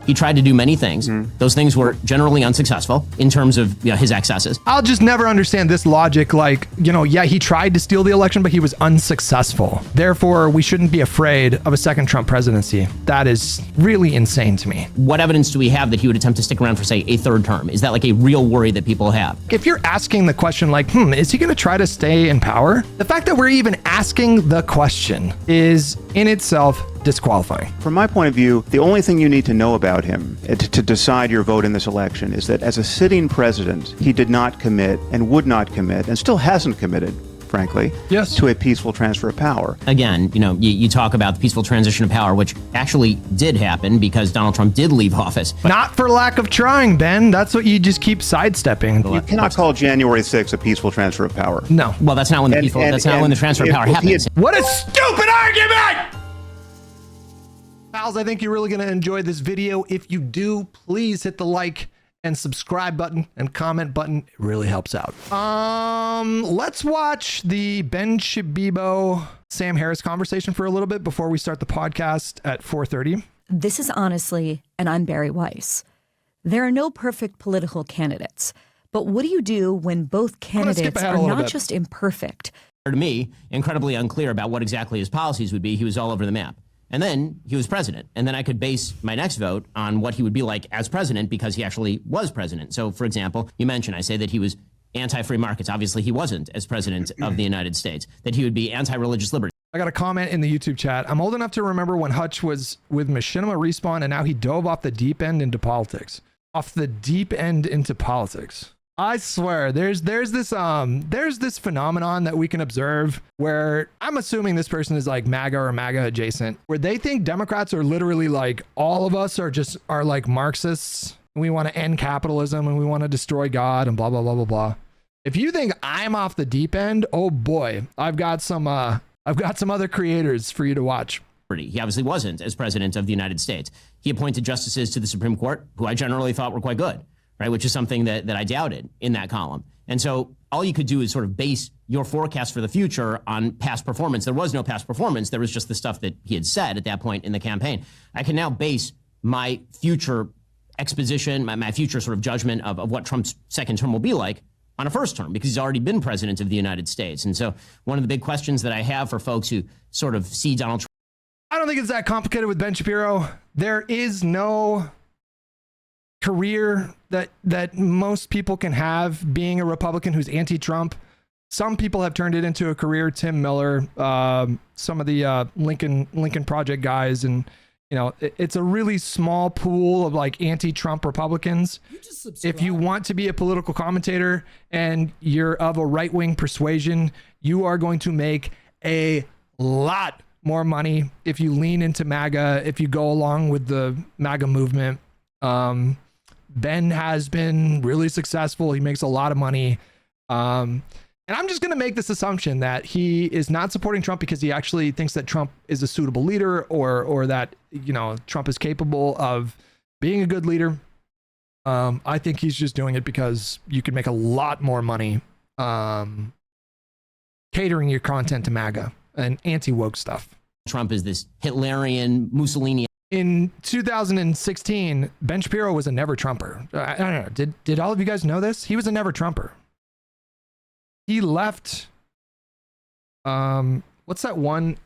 He tried to do many things. Those things were generally unsuccessful in terms of his excesses. I'll just never understand this logic. Like, yeah, he tried to steal the election, but he was unsuccessful. Therefore, we shouldn't be afraid of a second Trump presidency. That is really insane to me. What evidence do we have that he would attempt to stick around for, say, a third term? Is that like a real worry that people have? If you're asking the question like, is he going to try to stay in power? The fact that we're even asking the question is in itself disqualifying. From my point of view, the only thing you need to know about him to decide your vote in this election is that as a sitting president, he did not commit and would not commit and still hasn't committed, frankly, to a peaceful transfer of power. Again, you talk about the peaceful transition of power, which actually did happen because Donald Trump did leave office. Not for lack of trying, Ben. That's what you just keep sidestepping. You cannot call January 6th a peaceful transfer of power. No. Well, that's not when the transfer of power happens. What a stupid argument! Pals, I think you're really going to enjoy this video. If you do, please hit the like and subscribe button and comment button. It really helps out. Let's watch the Ben Shabibo Sam Harris conversation for a little bit before we start the podcast at 4:30. This is Honestly, and I'm Bari Weiss. There are no perfect political candidates, but what do you do when both candidates are not just imperfect? To me, incredibly unclear about what exactly his policies would be. He was all over the map. And then he was president. And then I could base my next vote on what he would be like as president because he actually was president. So, for example, you mentioned, I say that he was anti-free markets. Obviously, he wasn't as president of the United States. That he would be anti-religious liberty. I got a comment in the YouTube chat. I'm old enough to remember when Hutch was with Machinima Respawn and now he dove off the deep end into politics. Off the deep end into politics. I swear, there's this phenomenon that we can observe where I'm assuming this person is like MAGA or MAGA adjacent, where they think Democrats are literally like all of us are like Marxists. And we want to end capitalism and we want to destroy God and blah blah blah blah blah. If you think I'm off the deep end, oh boy, I've got some other creators for you to watch. He obviously wasn't as president of the United States. He appointed justices to the Supreme Court who I generally thought were quite good. Right, which is something that I doubted in that column. And so all you could do is sort of base your forecast for the future on past performance. There was no past performance. There was just the stuff that he had said at that point in the campaign. I can now base my future exposition, my future sort of judgment of what Trump's second term will be like on a first term, because he's already been president of the United States. And so one of the big questions that I have for folks who sort of see Donald Trump. I don't think it's that complicated with Ben Shapiro. There is no career that most people can have being a Republican who's anti-Trump. Some people have turned it into a career. Tim Miller, some of the Lincoln Project guys, and it's a really small pool of like anti-Trump Republicans. If you want to be a political commentator and you're of a right-wing persuasion, you are going to make a lot more money if you lean into MAGA, if you go along with the MAGA movement. Ben has been really successful. He makes a lot of money. And I'm just going to make this assumption that he is not supporting Trump because he actually thinks that Trump is a suitable leader or that, Trump is capable of being a good leader. I think he's just doing it because you can make a lot more money catering your content to MAGA and anti-woke stuff. Trump is this Hitlerian, Mussolini. In 2016, Ben Shapiro was a never Trumper. I don't know. Did all of you guys know this? He was a never Trumper. He left. What's that one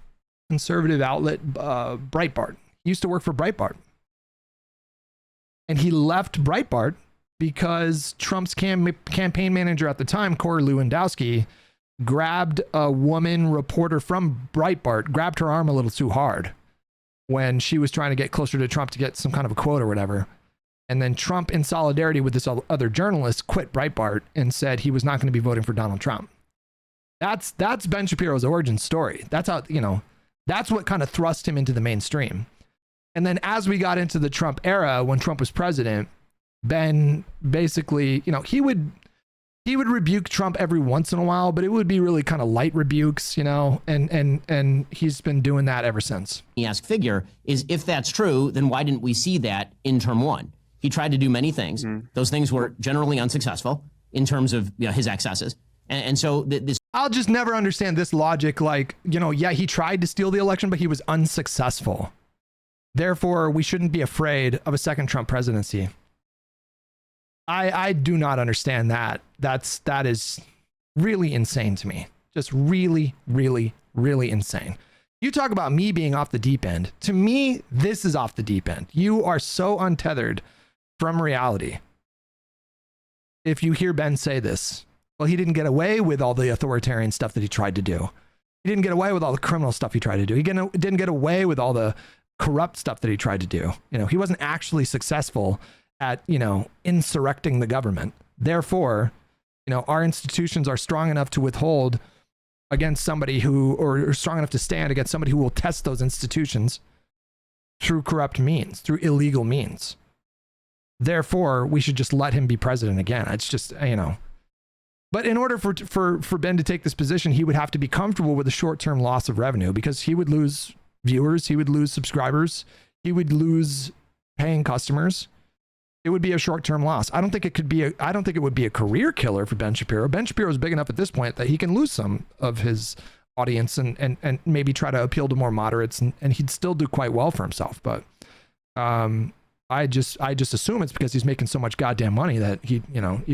conservative outlet? Breitbart. He used to work for Breitbart. And he left Breitbart because Trump's campaign manager at the time, Corey Lewandowski, grabbed a woman reporter from Breitbart, grabbed her arm a little too hard when she was trying to get closer to Trump to get some kind of a quote or whatever. And then Trump, in solidarity with this other journalist, quit Breitbart and said he was not going to be voting for Donald Trump. That's Ben Shapiro's origin story. That's how, that's what kind of thrust him into the mainstream. And then as we got into the Trump era, when Trump was president, Ben basically, he would rebuke Trump every once in a while, but it would be really kind of light rebukes, and he's been doing that ever since. The ask figure is, if that's true, then why didn't we see that in term one? He tried to do many things. Those things were generally unsuccessful in terms of his excesses. And so this. I'll just never understand this logic. Like, yeah, he tried to steal the election, but he was unsuccessful. Therefore, we shouldn't be afraid of a second Trump presidency. I do not understand that. That is really insane to me. Just really, really, really insane. You talk about me being off the deep end. To me, this is off the deep end. You are so untethered from reality. If you hear Ben say this, well, he didn't get away with all the authoritarian stuff that he tried to do. He didn't get away with all the criminal stuff he tried to do. He didn't get away with all the corrupt stuff that he tried to do. He wasn't actually successful at, insurrecting the government. Therefore, our institutions are strong enough to withhold against somebody or strong enough to stand against somebody who will test those institutions through corrupt means, through illegal means. Therefore, we should just let him be president again. It's just, But in order for Ben to take this position, he would have to be comfortable with the short-term loss of revenue, because he would lose viewers, he would lose subscribers, he would lose paying customers. It would be a short-term loss. I don't think it would be a career killer for Ben Shapiro. Ben Shapiro is big enough at this point that he can lose some of his audience and maybe try to appeal to more moderates, and he'd still do quite well for himself. But I just assume it's because he's making so much goddamn money that he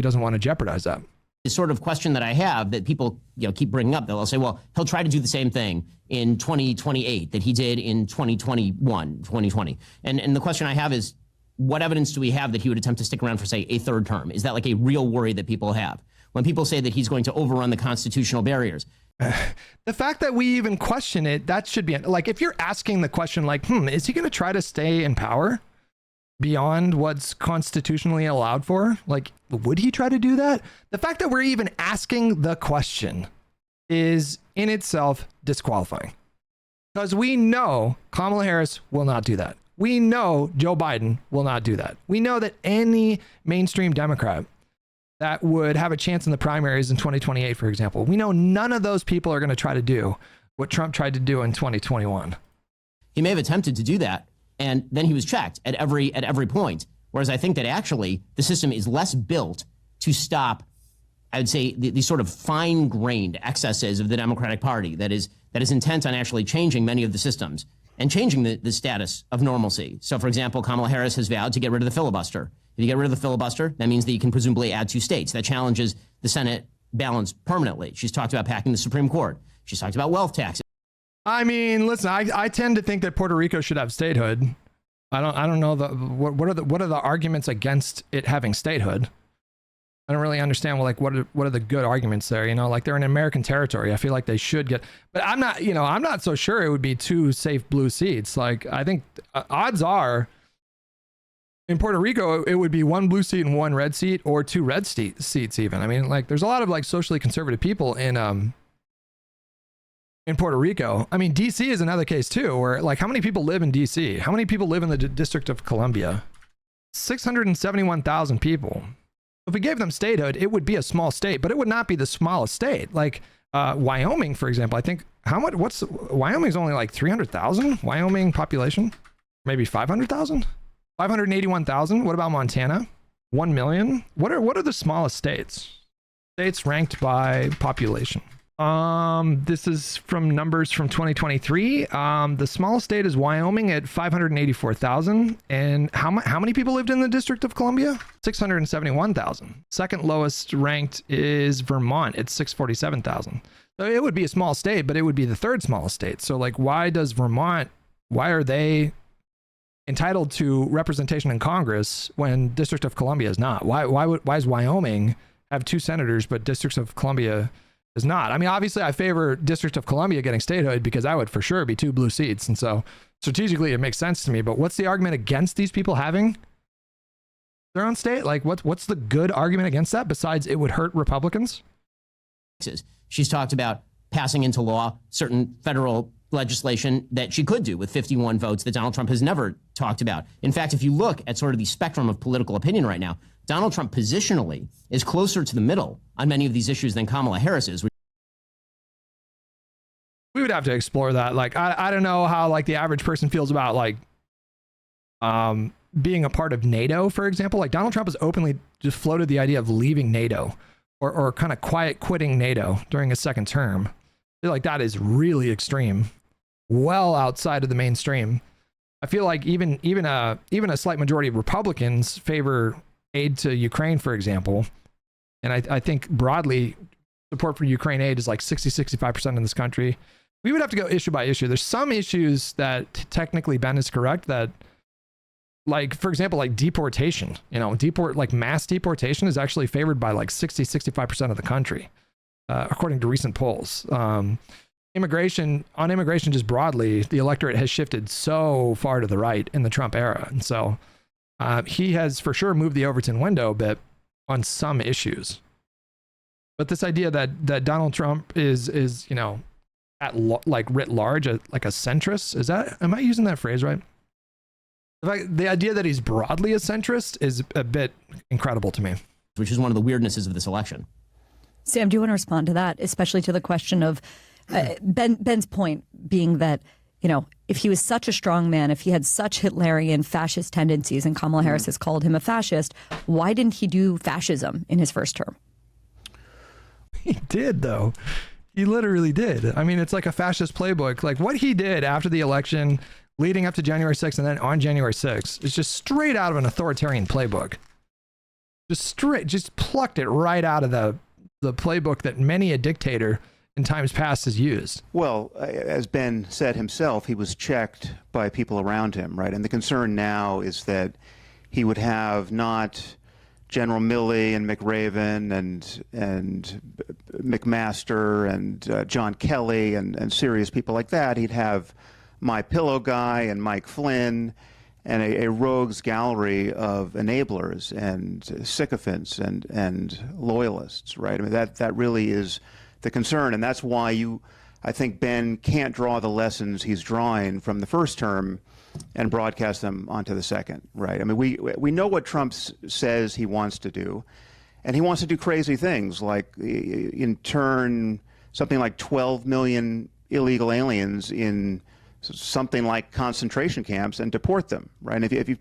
doesn't want to jeopardize that. The sort of question that I have that people keep bringing up, they'll say, well, he'll try to do the same thing in 2028 that he did in 2020. And the question I have is, what evidence do we have that he would attempt to stick around for, say, a third term? Is that like a real worry that people have? When people say that he's going to overrun the constitutional barriers. The fact that we even question it, that should be, like, if you're asking the question like, is he going to try to stay in power beyond what's constitutionally allowed for? Like, would he try to do that? The fact that we're even asking the question is in itself disqualifying, because we know Kamala Harris will not do that. We know Joe Biden will not do that. We know that any mainstream Democrat that would have a chance in the primaries in 2028, for example, we know none of those people are going to try to do what Trump tried to do in 2021. He may have attempted to do that, and then he was checked at every point. Whereas I think that actually the system is less built to stop, I would say, these sort of fine-grained excesses of the Democratic Party that is intent on actually changing many of the systems and changing the status of normalcy. So, for example, Kamala Harris has vowed to get rid of the filibuster. If you get rid of the filibuster, that means that you can presumably add 2 states. That challenges the Senate balance permanently. She's talked about packing the Supreme Court. She's talked about wealth taxes. I mean, listen, I tend to think that Puerto Rico should have statehood. I don't know what are the arguments against it having statehood. I don't really understand what are the good arguments there, like they're an American territory. I feel like they should get, but I'm not so sure it would be 2 safe blue seats. Like, I think odds are in Puerto Rico, it would be 1 blue seat and 1 red seat, or 2 red seats even. I mean, like, there's a lot of like socially conservative people in Puerto Rico. I mean, DC is another case too, where like, how many people live in DC? How many people live in the District of Columbia? 671,000 people. If we gave them statehood, it would be a small state, but it would not be the smallest state. Like Wyoming, for example, I think Wyoming's only like 300,000 Wyoming population, maybe 500,000, 581,000. What about Montana? 1 million. What are the smallest states? States ranked by population. This is from numbers from 2023. The smallest state is Wyoming at 584,000. And how many people lived in the District of Columbia? 671,000. Second lowest ranked is Vermont at 647,000. So it would be a small state, but it would be the 3rd smallest state. So like, why are they entitled to representation in Congress when District of Columbia is not? Why is Wyoming have 2 senators, but District of Columbia is not? I mean, obviously I favor District of Columbia getting statehood, because that would for sure be 2 blue seats. And so strategically it makes sense to me, but what's the argument against these people having their own state? Like, what's the good argument against that besides it would hurt Republicans? She's talked about passing into law certain federal legislation that she could do with 51 votes that Donald Trump has never talked about. In fact, if you look at sort of the spectrum of political opinion right now, Donald Trump positionally is closer to the middle on many of these issues than Kamala Harris is. We would have to explore that. Like, I don't know how like the average person feels about like being a part of NATO, for example. Like, Donald Trump has openly just floated the idea of leaving NATO or kind of quiet quitting NATO during his 2nd term. I feel like that is really extreme, well outside of the mainstream. I feel like even a slight majority of Republicans favor aid to Ukraine, for example. And I think broadly support for Ukraine aid is like 60-65% in this country. We would have to go issue by issue. There's some issues that technically Ben is correct that, like, for example, like deportation, like mass deportation is actually favored by like 60-65% of the country, according to recent polls. Immigration just broadly, the electorate has shifted so far to the right in the Trump era. And so he has for sure moved the Overton window a bit on some issues. But this idea that Donald Trump is like writ large, like a centrist, am I using that phrase right? The idea that he's broadly a centrist is a bit incredible to me. Which is one of the weirdnesses of this election. Sam, do you want to respond to that, especially to the question of Ben's point being that, if he was such a strong man, if he had such Hitlerian fascist tendencies, and Kamala Harris has called him a fascist, why didn't he do fascism in his first term? He did, though. He literally did. I mean, it's like a fascist playbook. Like what he did after the election, leading up to January 6th and then on January 6th, is just straight out of an authoritarian playbook. Just plucked it right out of the playbook that many a dictator in times past has used. Well, as Ben said himself, he was checked by people around him, right? And the concern now is that he would have not General Milley and McRaven and McMaster and John Kelly and serious people like that. He'd have My Pillow guy and Mike Flynn and a rogues gallery of enablers and sycophants and loyalists, right? I mean, that really is the concern, and that's why I think Ben can't draw the lessons he's drawing from the first term and broadcast them onto the second, right? I mean, we know what Trump says he wants to do, and he wants to do crazy things, like in turn something like 12 million illegal aliens in something like concentration camps and deport them, right? And if you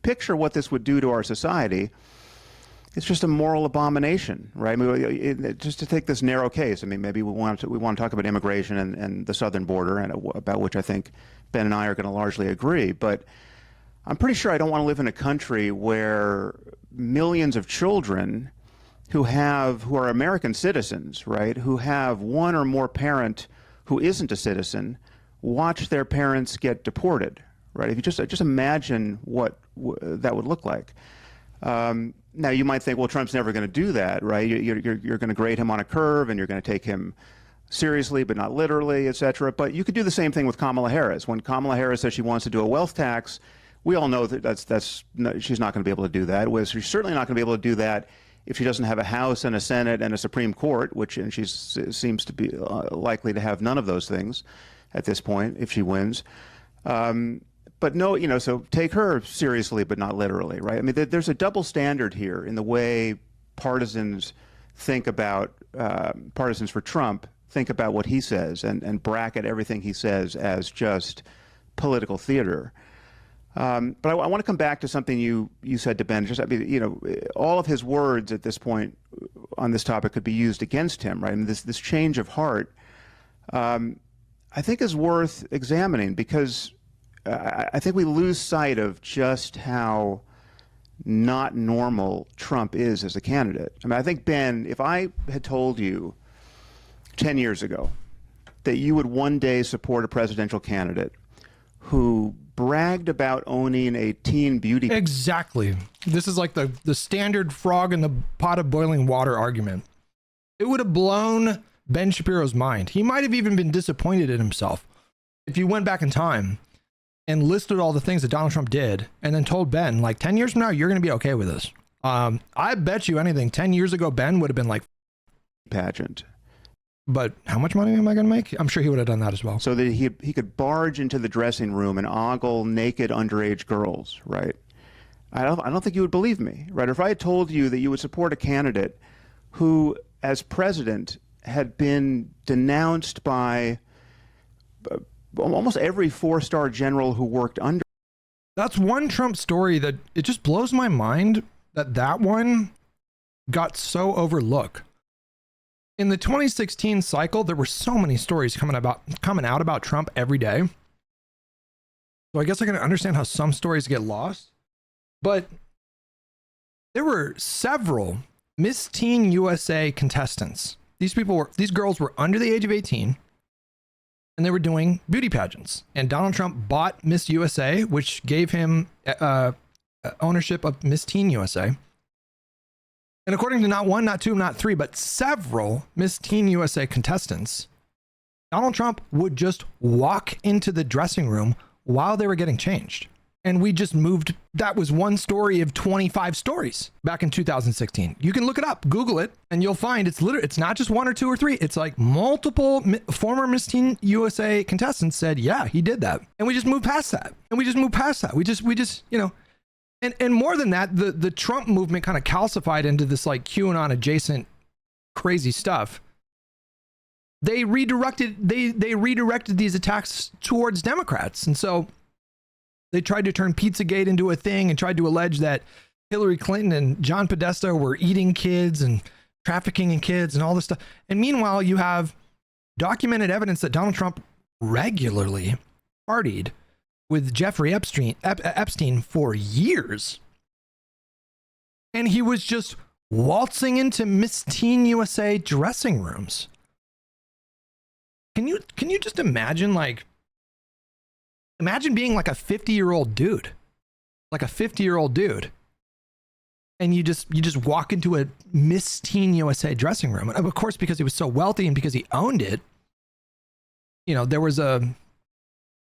picture what this would do to our society, it's just a moral abomination, right? I mean, just to take this narrow case, I mean, maybe we want to talk about immigration and the southern border, and about which I think Ben and I are going to largely agree. But I'm pretty sure I don't want to live in a country where millions of children who are American citizens, right, who have one or more parent who isn't a citizen, watch their parents get deported, right? If you just imagine what that would look like. Now you might think, well, Trump's never going to do that, right? You're going to grade him on a curve, and you're going to take him seriously, but not literally, et cetera. But you could do the same thing with Kamala Harris. When Kamala Harris says she wants to do a wealth tax, we all know that she's not going to be able to do that. She's certainly not going to be able to do that if she doesn't have a House and a Senate and a Supreme Court, and she seems to be likely to have none of those things at this point if she wins. But no, so take her seriously, but not literally, right? I mean, there's a double standard here in the way partisans think about, partisans for Trump think about what he says and bracket everything he says as just political theater. But I want to come back to something you said to Ben. Just, I mean, all of his words at this point on this topic could be used against him, right? I mean, this change of heart, I think is worth examining, because I think we lose sight of just how not normal Trump is as a candidate. I mean, I think, Ben, if I had told you 10 years ago that you would one day support a presidential candidate who bragged about owning a teen beauty... Exactly. This is like the standard frog in the pot of boiling water argument. It would have blown Ben Shapiro's mind. He might have even been disappointed in himself if you went back in time and listed all the things that Donald Trump did and then told Ben, like, 10 years from now, you're going to be okay with this. I bet you anything, 10 years ago, Ben would have been like... pageant. But how much money am I going to make? I'm sure he would have done that as well. So that he could barge into the dressing room and ogle naked underage girls, right? I don't think you would believe me, right? If I had told you that you would support a candidate who, as president, had been denounced by almost every four-star general who worked under. That's one Trump story that it just blows my mind that one got so overlooked. In the 2016 cycle, there were so many stories coming out about Trump every day. So I guess I can understand how some stories get lost. But there were several Miss Teen USA contestants. These girls were under the age of 18, and they were doing beauty pageants. And Donald Trump bought Miss USA, which gave him ownership of Miss Teen USA. And according to not one, not two, not three, but several Miss Teen USA contestants, Donald Trump would just walk into the dressing room while they were getting changed. And we just moved. That was one story of 25 stories back in 2016. You can look it up, Google it, and you'll find it's not just one or two or three. It's like multiple former Miss Teen USA contestants said, yeah, he did that. And we just moved past that. We just, you know, and more than that, the Trump movement kind of calcified into this like QAnon adjacent crazy stuff. They redirected these attacks towards Democrats. And so they tried to turn Pizzagate into a thing and tried to allege that Hillary Clinton and John Podesta were eating kids and trafficking in kids and all this stuff. And meanwhile, you have documented evidence that Donald Trump regularly partied with Jeffrey Epstein for years. And he was just waltzing into Miss Teen USA dressing rooms. Can you just imagine, like, imagine being like a 50-year-old dude, and you just walk into a Miss Teen USA dressing room. And of course, because he was so wealthy and because he owned it, you know, there was a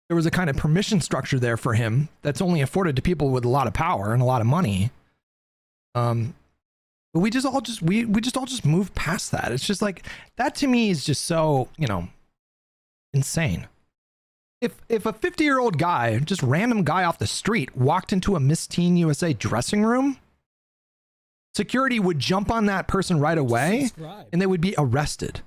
kind of permission structure there for him that's only afforded to people with a lot of power and a lot of money. But we just all move past that. It's just like, that to me is just so, you know, insane. If a 50-year-old guy, just random guy off the street, walked into a Miss Teen USA dressing room, security would jump on that person right away, and they would be arrested.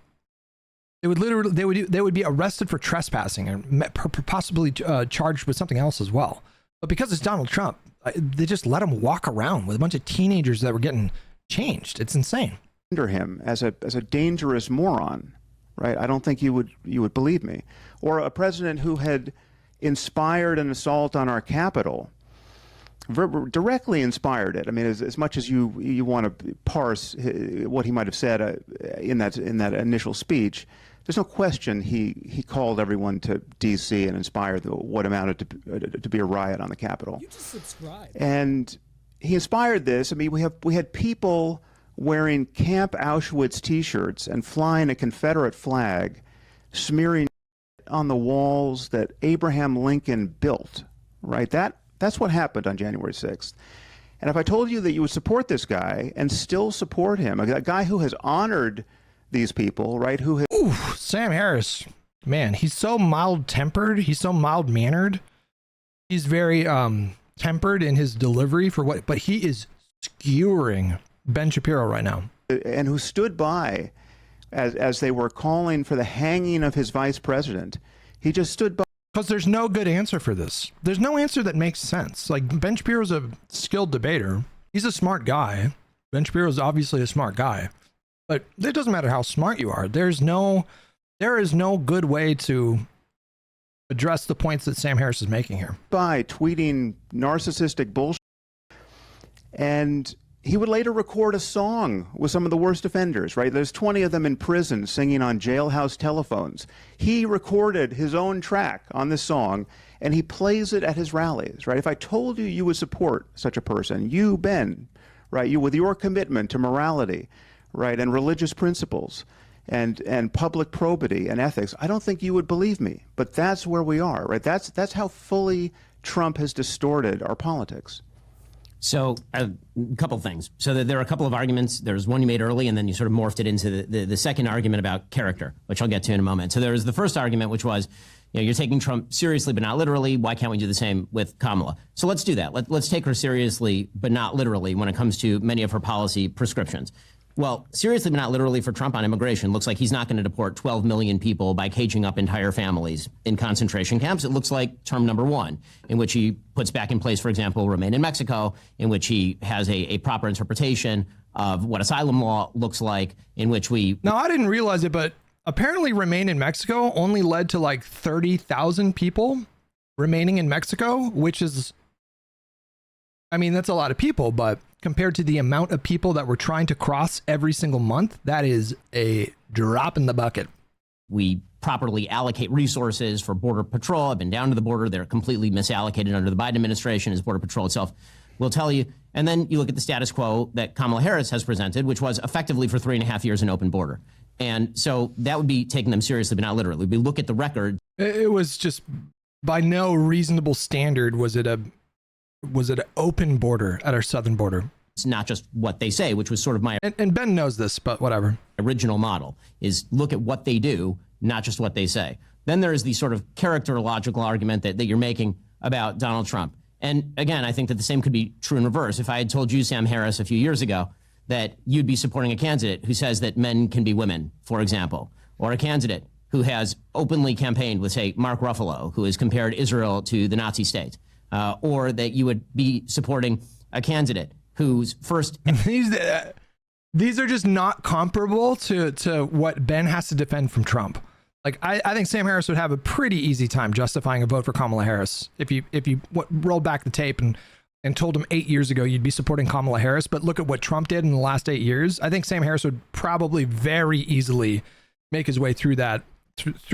They would be arrested for trespassing and possibly charged with something else as well. But because it's Donald Trump, they just let him walk around with a bunch of teenagers that were getting changed. It's insane. Under him as a dangerous moron, right? I don't think you would believe me. Or a president who had inspired an assault on our Capitol, directly inspired it. I mean, as much as you want to parse what he might have said in that initial speech, there's no question he called everyone to D.C. and inspired what amounted to be a riot on the Capitol. You just subscribe. And he inspired this. I mean, we had people wearing Camp Auschwitz T-shirts and flying a Confederate flag, smearing on the walls that Abraham Lincoln built. Right? That's what happened on January 6th. And if I told you that you would support this guy and still support him, a guy who has honored these people, right? Ooh, Sam Harris, man, he's so mild-tempered. He's so mild-mannered. He's very tempered in his delivery but he is skewering Ben Shapiro right now. And who stood by as they were calling for the hanging of his vice president. He just stood by. Because there's no good answer for this. There's no answer that makes sense. Like, Ben Shapiro's a skilled debater. He's a smart guy. Ben Shapiro's obviously a smart guy. But it doesn't matter how smart you are. There is no good way to address the points that Sam Harris is making here. By tweeting narcissistic bullshit. And he would later record a song with some of the worst offenders, right? There's 20 of them in prison singing on jailhouse telephones. He recorded his own track on this song, and he plays it at his rallies, right? If I told you would support such a person, you, Ben, right, you with your commitment to morality, right, and religious principles, and public probity and ethics, I don't think you would believe me. But that's where we are, right? That's how fully Trump has distorted our politics. So a couple things. So there are a couple of arguments. There's one you made early, and then you sort of morphed it into the second argument about character, which I'll get to in a moment. So there was the first argument, which was, you know, you're taking Trump seriously but not literally. Why can't we do the same with Kamala? So let's do that. Let's take her seriously but not literally when it comes to many of her policy prescriptions. Well, seriously but not literally for Trump on immigration, looks like he's not going to deport 12 million people by caging up entire families in concentration camps. It looks like term number one, in which he puts back in place, for example, Remain in Mexico, in which he has a proper interpretation of what asylum law looks like, in which we... Now, I didn't realize it, but apparently Remain in Mexico only led to like 30,000 people remaining in Mexico, which is, I mean, that's a lot of people, but compared to the amount of people that we're trying to cross every single month, that is a drop in the bucket. We properly allocate resources for Border Patrol. I've been down to the border. They're completely misallocated under the Biden administration, as Border Patrol itself will tell you. And then you look at the status quo that Kamala Harris has presented, which was effectively for 3.5 years an open border. And so that would be taking them seriously, but not literally. We look at the record. It was just, by no reasonable standard, was it an open border at our southern border. It's not just what they say, which was sort of my... And Ben knows this, but whatever. Original model is look at what they do, not just what they say. Then there is the sort of characterological argument that you're making about Donald Trump. And again, I think that the same could be true in reverse. If I had told you, Sam Harris, a few years ago, that you'd be supporting a candidate who says that men can be women, for example, or a candidate who has openly campaigned with, say, Mark Ruffalo, who has compared Israel to the Nazi state, or that you would be supporting a candidate whose first... These are just not comparable to what Ben has to defend from Trump. Like, I think Sam Harris would have a pretty easy time justifying a vote for Kamala Harris if you rolled back the tape and told him 8 years ago you'd be supporting Kamala Harris, but look at what Trump did in the last 8 years. I think Sam Harris would probably very easily make his way through that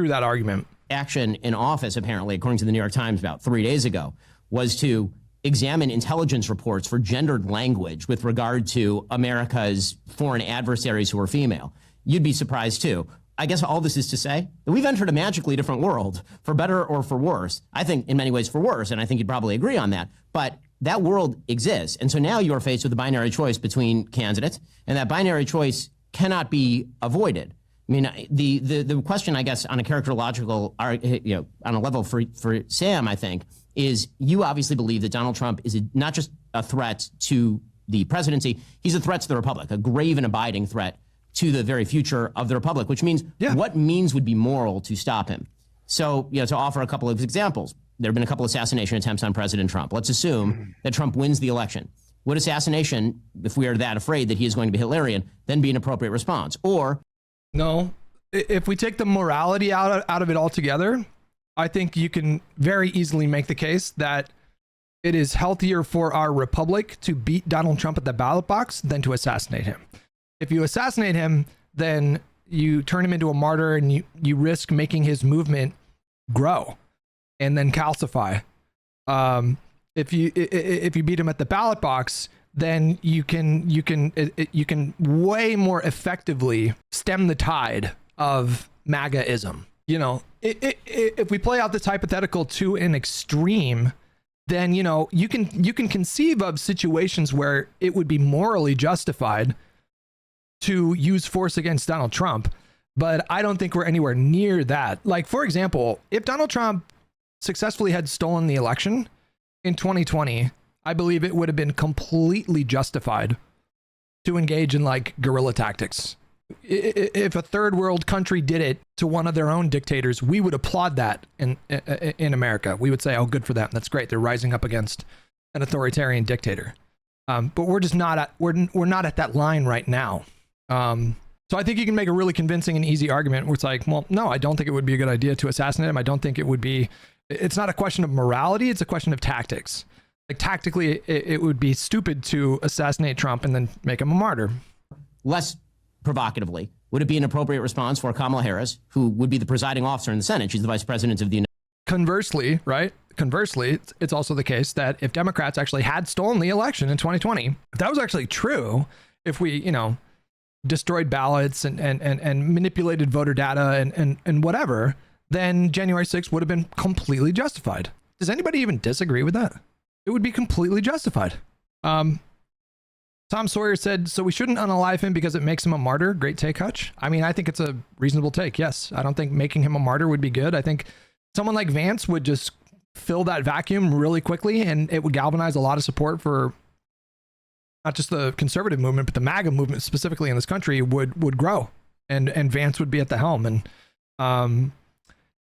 argument. Action in office, apparently, according to the New York Times about 3 days ago, was to examine intelligence reports for gendered language with regard to America's foreign adversaries who are female. You'd be surprised too. I guess all this is to say that we've entered a magically different world, for better or for worse. I think in many ways for worse, and I think you'd probably agree on that. But that world exists. And so now you are faced with a binary choice between candidates, and that binary choice cannot be avoided. I mean, the question, I guess, on a characterological, on a level for Sam, I think, is you obviously believe that Donald Trump is not just a threat to the presidency, he's a threat to the republic, a grave and abiding threat to the very future of the republic, which means what means would be moral to stop him? So, to offer a couple of examples, there have been a couple of assassination attempts on President Trump. Let's assume that Trump wins the election. Would assassination, if we are that afraid that he is going to be Hitlerian, then be an appropriate response? Or... No, if we take the morality out of it altogether, I think you can very easily make the case that it is healthier for our republic to beat Donald Trump at the ballot box than to assassinate him. If you assassinate him, then you turn him into a martyr and you risk making his movement grow and then calcify. If you beat him at the ballot box, then you can way more effectively stem the tide of MAGA-ism. If we play out this hypothetical to an extreme, then you can conceive of situations where it would be morally justified to use force against Donald Trump, but I don't think we're anywhere near that. Like, for example, if Donald Trump successfully had stolen the election in 2020, I believe it would have been completely justified to engage in like guerrilla tactics. If a third world country did it to one of their own dictators, we would applaud that in America. We would say, oh, good for them. That's great. They're rising up against an authoritarian dictator. But we're just not we're not at that line right now. So I think you can make a really convincing and easy argument where it's like, well, no, I don't think it would be a good idea to assassinate him. I don't think it would be. It's not a question of morality. It's a question of tactics. Like, tactically, it would be stupid to assassinate Trump and then make him a martyr. Less provocatively, would it be an appropriate response for Kamala Harris, who would be the presiding officer in the Senate? She's the vice president of the United States. Conversely, right? Conversely, it's also the case that if Democrats actually had stolen the election in 2020, if that was actually true, if we, destroyed ballots and manipulated voter data and whatever, then January 6th would have been completely justified. Does anybody even disagree with that? It would be completely justified. Tom Sawyer said, so we shouldn't unalive him because it makes him a martyr. Great take, Hutch. I mean, I think it's a reasonable take. Yes. I don't think making him a martyr would be good. I think someone like Vance would just fill that vacuum really quickly, and it would galvanize a lot of support for not just the conservative movement, but the MAGA movement specifically in this country would grow, and Vance would be at the helm. And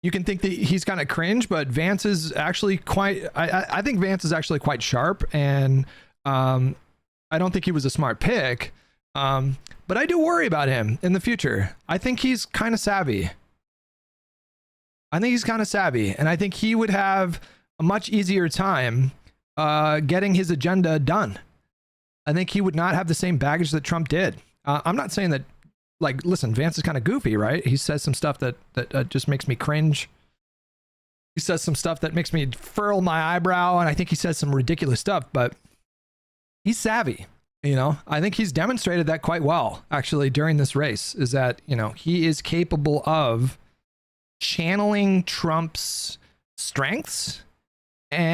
you can think that he's kind of cringe, but Vance is actually quite, I think Vance is actually quite sharp, and I don't think he was a smart pick, but I do worry about him in the future. I think he's kind of savvy. And I think he would have a much easier time getting his agenda done. I think he would not have the same baggage that Trump did. I'm not saying that, like, listen, Vance is kind of goofy, right? He says some stuff that just makes me cringe. He says some stuff that makes me furl my eyebrow, and I think he says some ridiculous stuff, but he's savvy. You know, I think he's demonstrated that quite well, actually, during this race, is that, you know, he is capable of channeling Trump's strengths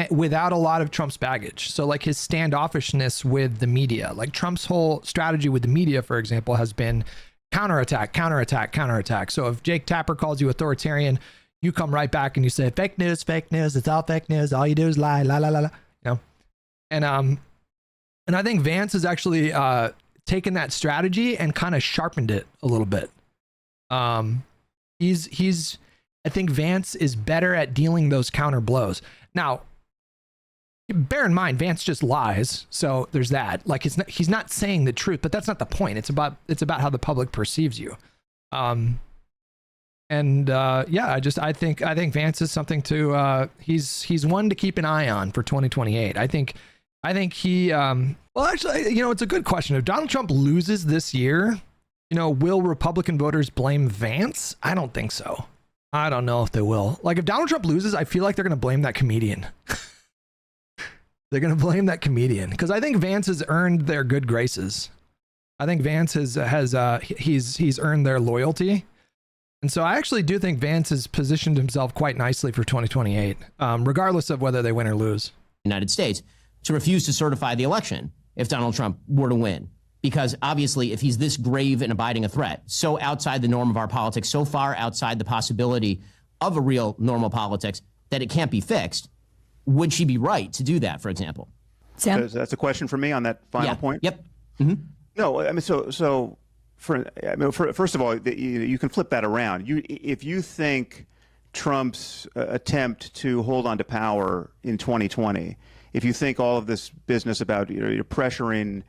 without a lot of Trump's baggage. So like his standoffishness with the media, like Trump's whole strategy with the media, for example, has been counterattack, counterattack, counterattack. So if Jake Tapper calls you authoritarian, you come right back and you say, fake news, it's all fake news. All you do is lie, la, la, la, la. You know? And I think Vance has actually taken that strategy and kind of sharpened it a little bit. I think Vance is better at dealing those counter blows. Now, bear in mind, Vance just lies, so there's that. Like, he's not saying the truth, but that's not the point. It's about how the public perceives you. Yeah, I think Vance is something to he's one to keep an eye on for 2028. I think he well, actually, you know, it's a good question. If Donald Trump loses this year, you know, will Republican voters blame Vance? I don't think so. I don't know if they will. Like, if Donald Trump loses, I feel like they're going to blame that comedian. They're going to blame that comedian because I think Vance has earned their good graces. I think Vance has earned their loyalty. And so I actually do think Vance has positioned himself quite nicely for 2028, regardless of whether they win or lose. United States to refuse to certify the election if Donald Trump were to win. Because obviously, if he's this grave and abiding a threat, so outside the norm of our politics, so far outside the possibility of a real normal politics that it can't be fixed, would she be right to do that, for example? Sam? That's a question for me on that final point? Yep. Mm-hmm. No, I mean, first of all, you can flip that around. If you think Trump's attempt to hold on to power in 2020, if you think all of this business about you're pressuring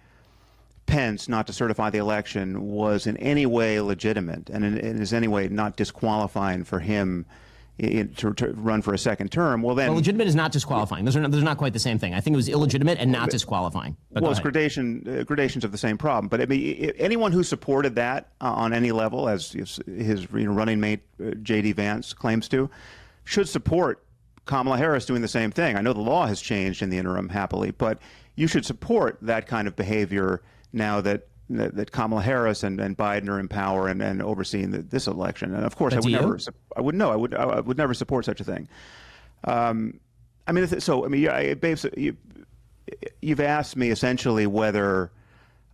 Pence not to certify the election was in any way legitimate and is any way not disqualifying for him to run for a second term, well then... Well, legitimate is not disqualifying. Those are not quite the same thing. I think it was illegitimate and not disqualifying. But well, it's gradations of the same problem. But I mean, anyone who supported that on any level, as his running mate J.D. Vance claims to, should support Kamala Harris doing the same thing. I know the law has changed in the interim, happily, but you should support that kind of behavior now that Kamala Harris and Biden are in power and overseeing this election. And of course, I would never support such a thing. Babes, you've asked me essentially whether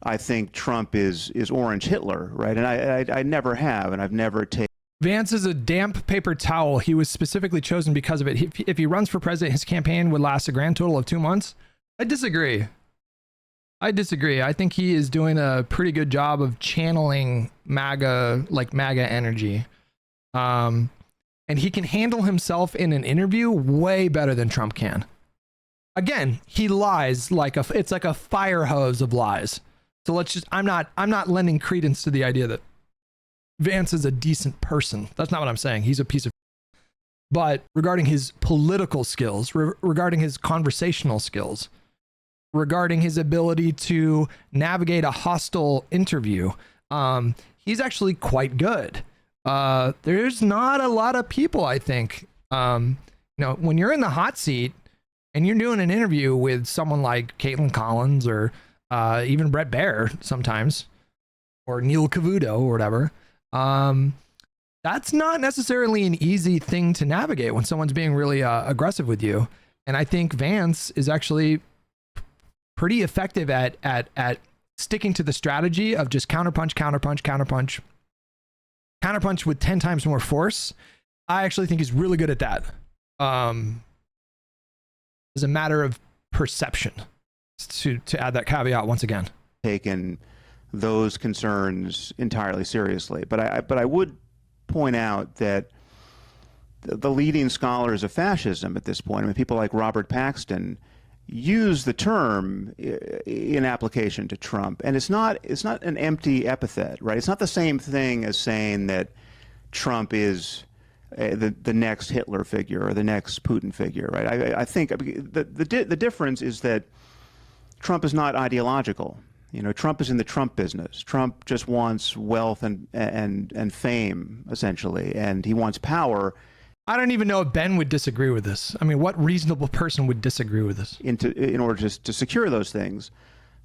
I think Trump is Orange Hitler, right? And I never have, and I've never taken. Vance is a damp paper towel. He was specifically chosen because of it. If he runs for president, his campaign would last a grand total of 2 months. I disagree. I think he is doing a pretty good job of channeling MAGA energy. And he can handle himself in an interview way better than Trump can. Again, he lies it's like a fire hose of lies. So I'm not lending credence to the idea that Vance is a decent person. That's not what I'm saying. He's a piece of. But regarding his political skills, regarding his conversational skills, regarding his ability to navigate a hostile interview, he's actually quite good. There's not a lot of people, I think, when you're in the hot seat and you're doing an interview with someone like Caitlin Collins or even Brett Baer sometimes, or Neil Cavuto or whatever, that's not necessarily an easy thing to navigate when someone's being really aggressive with you. And I think Vance is actually pretty effective at sticking to the strategy of just counterpunch with 10 times more force. I actually think he's really good at that. As a matter of perception, to add that caveat once again. Taken those concerns entirely seriously, but I would point out that the leading scholars of fascism at this point, I mean, people like Robert Paxton, use the term in application to Trump, and it's not an empty epithet, right? It's not the same thing as saying that Trump is the next Hitler figure or the next Putin figure, right? I think the difference is that Trump is not ideological. You know, Trump is in the Trump business. Trump just wants wealth and fame, essentially, and he wants power. I don't even know if Ben would disagree with this. I mean, what reasonable person would disagree with this? In order to secure those things.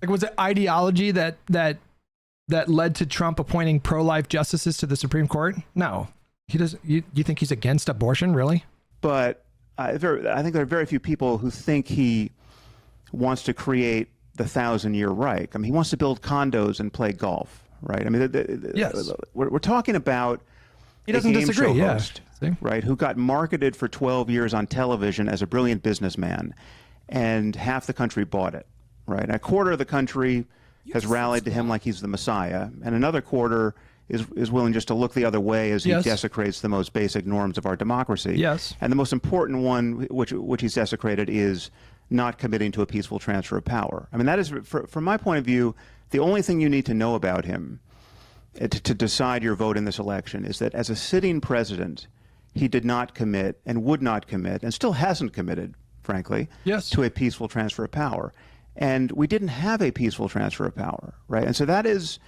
Like, was it ideology that led to Trump appointing pro-life justices to the Supreme Court? No. He doesn't. You think he's against abortion, really? But I think there are very few people who think he wants to create the 1,000-year Reich. I mean, he wants to build condos and play golf, right? I mean, yes. We're talking about he doesn't a game disagree, show yeah. host, right? Who got marketed for 12 years on television as a brilliant businessman, and half the country bought it, right? And a quarter of the country has rallied to him like he's the Messiah, and another quarter is willing just to look the other way as he desecrates the most basic norms of our democracy. Yes. And the most important one, which he's desecrated, is not committing to a peaceful transfer of power. I mean, that is, from my point of view, the only thing you need to know about him to decide your vote in this election is that as a sitting president, he did not commit and would not commit, and still hasn't committed, frankly, to a peaceful transfer of power. And we didn't have a peaceful transfer of power, right? And so that is,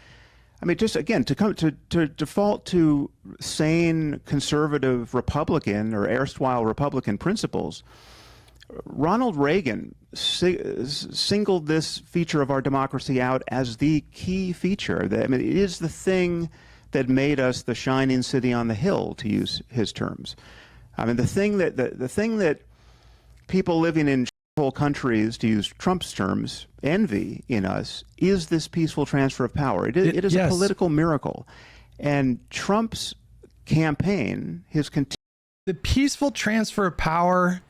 I mean, just again, to default to sane conservative Republican or erstwhile Republican principles, Ronald Reagan singled this feature of our democracy out as the key feature. I mean, it is the thing that made us the shining city on the hill, to use his terms. I mean, the thing that people living in whole countries, to use Trump's terms, envy in us is this peaceful transfer of power. It is a political miracle. And Trump's campaign, the peaceful transfer of power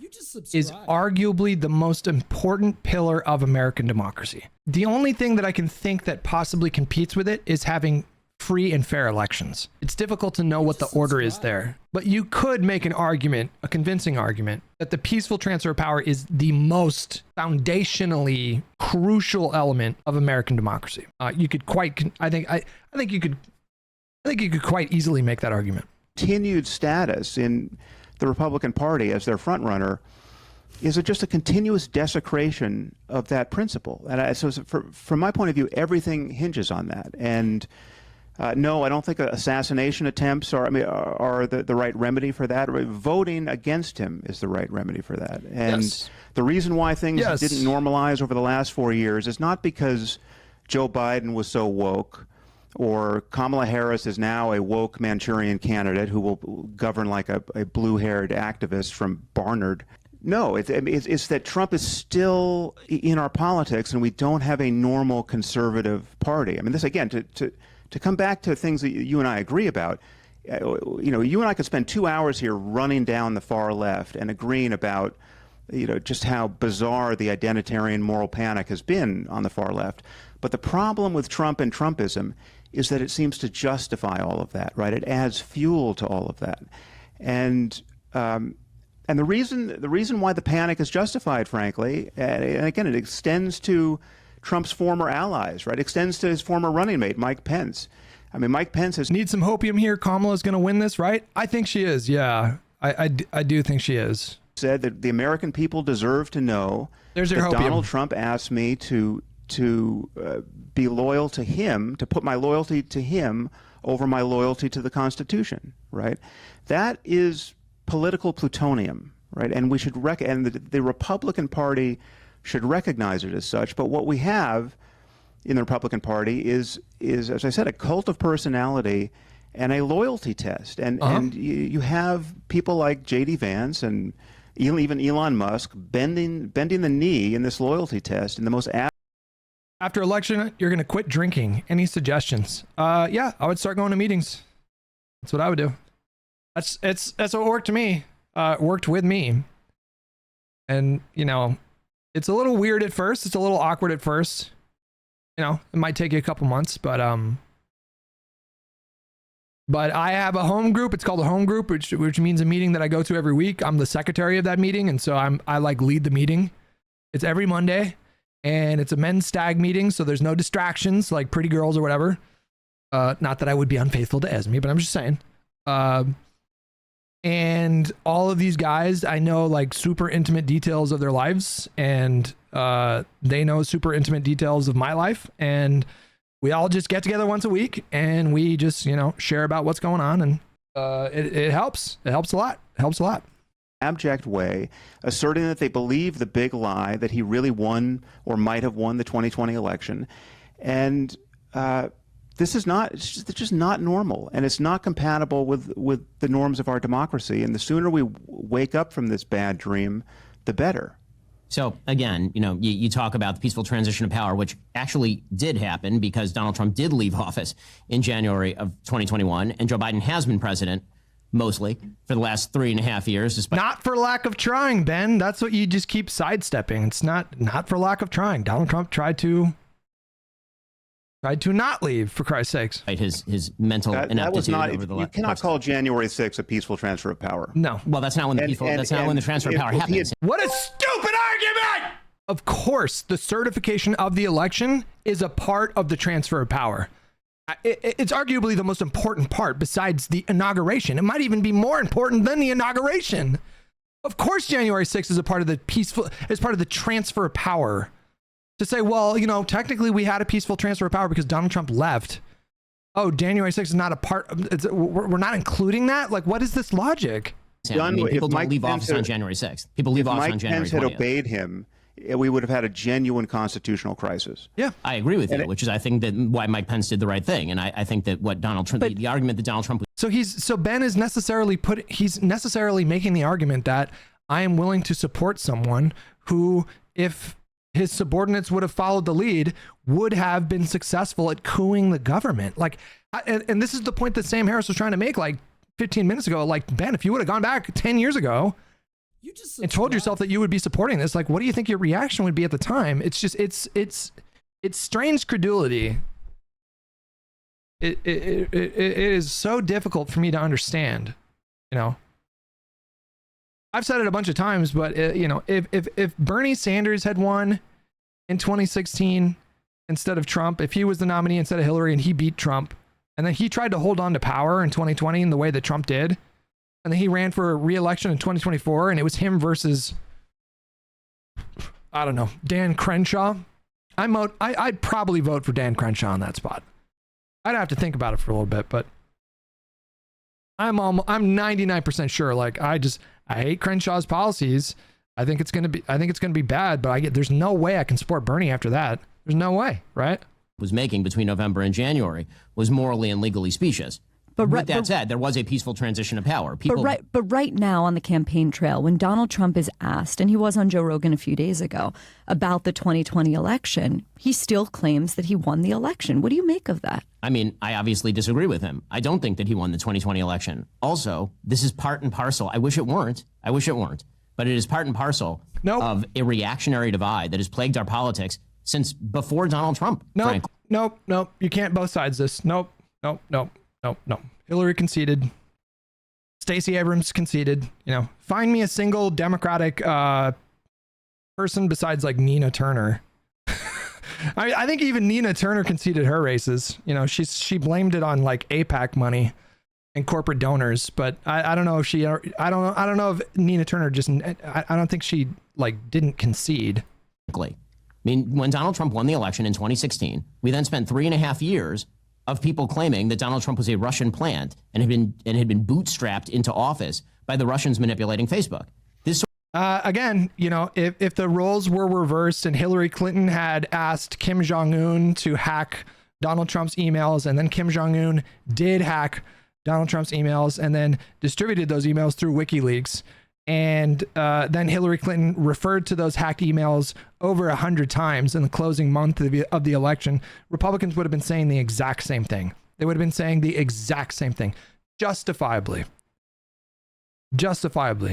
is arguably the most important pillar of American democracy. The only thing that I can think that possibly competes with it is having free and fair elections. It's difficult to know what the order is there, but you could make an argument, a convincing argument, that the peaceful transfer of power is the most foundationally crucial element of American democracy. You could quite, I think you could quite easily make that argument. Continued status in the Republican Party as their frontrunner is just a continuous desecration of that principle. And so from my point of view, everything hinges on that. And no, I don't think assassination attempts are the right remedy for that. Voting against him is the right remedy for that. And the reason why things didn't normalize over the last 4 years is not because Joe Biden was so woke, or Kamala Harris is now a woke Manchurian candidate who will govern like a blue-haired activist from Barnard. No, it's that Trump is still in our politics, and we don't have a normal conservative party. I mean, this again, to come back to things that you and I agree about, you know, you and I could spend 2 hours here running down the far left and agreeing about, you know, just how bizarre the identitarian moral panic has been on the far left. But the problem with Trump and Trumpism is that it seems to justify all of that, right? It adds fuel to all of that. And the reason why the panic is justified, frankly, and again, it extends to Trump's former allies, right? Extends to his former running mate, Mike Pence. I mean, Mike Pence has... Need some hopium here. Kamala's going to win this, right? I think she is, yeah. I do think she is. Said that the American people deserve to know that Donald Trump asked me to be loyal to him, to put my loyalty to him over my loyalty to the Constitution, right? That is political plutonium, right? And we should and the Republican Party should recognize it as such. But what we have in the Republican Party is, as I said, a cult of personality and a loyalty test. And you have people like J.D. Vance and even Elon Musk bending the knee in this loyalty test in the most... After election, you're going to quit drinking. Any suggestions? Yeah, I would start going to meetings. That's what I would do. That's what worked to me. Worked with me. And, you know, it's a little weird at first. It's a little awkward at first. You know, it might take you a couple months, but I have a home group. It's called a home group, which means a meeting that I go to every week. I'm the secretary of that meeting, and so I like lead the meeting. It's every Monday, and it's a men's stag meeting, so there's no distractions like pretty girls or whatever. Not that I would be unfaithful to Esme, but I'm just saying. And all of these guys, I know like super intimate details of their lives, and they know super intimate details of my life. And we all just get together once a week and we just, you know, share about what's going on. And it helps. It helps a lot. It helps a lot. Abject way, asserting that they believe the big lie that he really won or might have won the 2020 election. And this is not, it's just not normal, and it's not compatible with the norms of our democracy. And the sooner we wake up from this bad dream, the better. So again, you know, you talk about the peaceful transition of power, which actually did happen because Donald Trump did leave office in January of 2021, and Joe Biden has been president mostly for the last 3.5 years. Despite not for lack of trying, Ben. That's what you just keep sidestepping. It's not for lack of trying. Donald Trump tried to not leave, for Christ's sakes. His mental ineptitude over the last. You cannot call January 6th a peaceful transfer of power. No. Well, that's not when the when the transfer of power happens. What a stupid argument! Of course, the certification of the election is a part of the transfer of power. It's arguably the most important part besides the inauguration. It might even be more important than the inauguration. Of course, January 6th is a part of the part of the transfer of power. To say, well, you know, technically we had a peaceful transfer of power because Donald Trump left. Oh, January 6th is not a part of, we're not including that? Like, what is this logic? I mean, people don't leave office on January 6th. People leave office on January 20th. If Mike Pence had obeyed him, we would have had a genuine constitutional crisis. Yeah, I agree with you, which is, I think, that why Mike Pence did the right thing. And I think that what Donald Trump, the argument that Donald Trump. So Ben is necessarily making the argument that I am willing to support someone who, if his subordinates would have followed the lead, would have been successful at coupping the government. Like, and this is the point that Sam Harris was trying to make like 15 minutes ago. Like, Ben, if you would have gone back 10 years ago and told yourself that you would be supporting this, like, what do you think your reaction would be at the time? It's just, it's strange credulity. It is so difficult for me to understand, you know. I've said it a bunch of times, but you know, if Bernie Sanders had won in 2016 instead of Trump, if he was the nominee instead of Hillary and he beat Trump, and then he tried to hold on to power in 2020 in the way that Trump did, and then he ran for re-election in 2024, and it was him versus, I don't know, Dan Crenshaw, I'd probably vote for Dan Crenshaw in that spot. I'd have to think about it for a little bit, but I'm 99% sure. Like, I hate Crenshaw's policies. I think it's gonna be bad, but there's no way I can support Bernie after that. There's no way, right? Was making between November and January was morally and legally specious. But with that said, there was a peaceful transition of power. But right now on the campaign trail, when Donald Trump is asked, and he was on Joe Rogan a few days ago, about the 2020 election, he still claims that he won the election. What do you make of that? I mean, I obviously disagree with him. I don't think that he won the 2020 election. Also, this is part and parcel. I wish it weren't. But it is part and parcel of a reactionary divide that has plagued our politics since before Donald Trump. Nope. You can't both sides this. Nope. Hillary conceded. Stacey Abrams conceded. You know, find me a single Democratic person besides like Nina Turner. I think even Nina Turner conceded her races. You know, she blamed it on like AIPAC money and corporate donors, but I don't know if she. I don't know if Nina Turner just. I don't think she like didn't concede. I mean, when Donald Trump won the election in 2016, we then spent 3.5 years of people claiming that Donald Trump was a Russian plant and had been bootstrapped into office by the Russians manipulating Facebook. Again, you know, if the roles were reversed and Hillary Clinton had asked Kim Jong-un to hack Donald Trump's emails, and then Kim Jong-un did hack Donald Trump's emails and then distributed those emails through WikiLeaks, and then Hillary Clinton referred to those hacked emails over 100 times in the closing month of the election, Republicans would have been saying the exact same thing. They would have been saying the exact same thing, justifiably.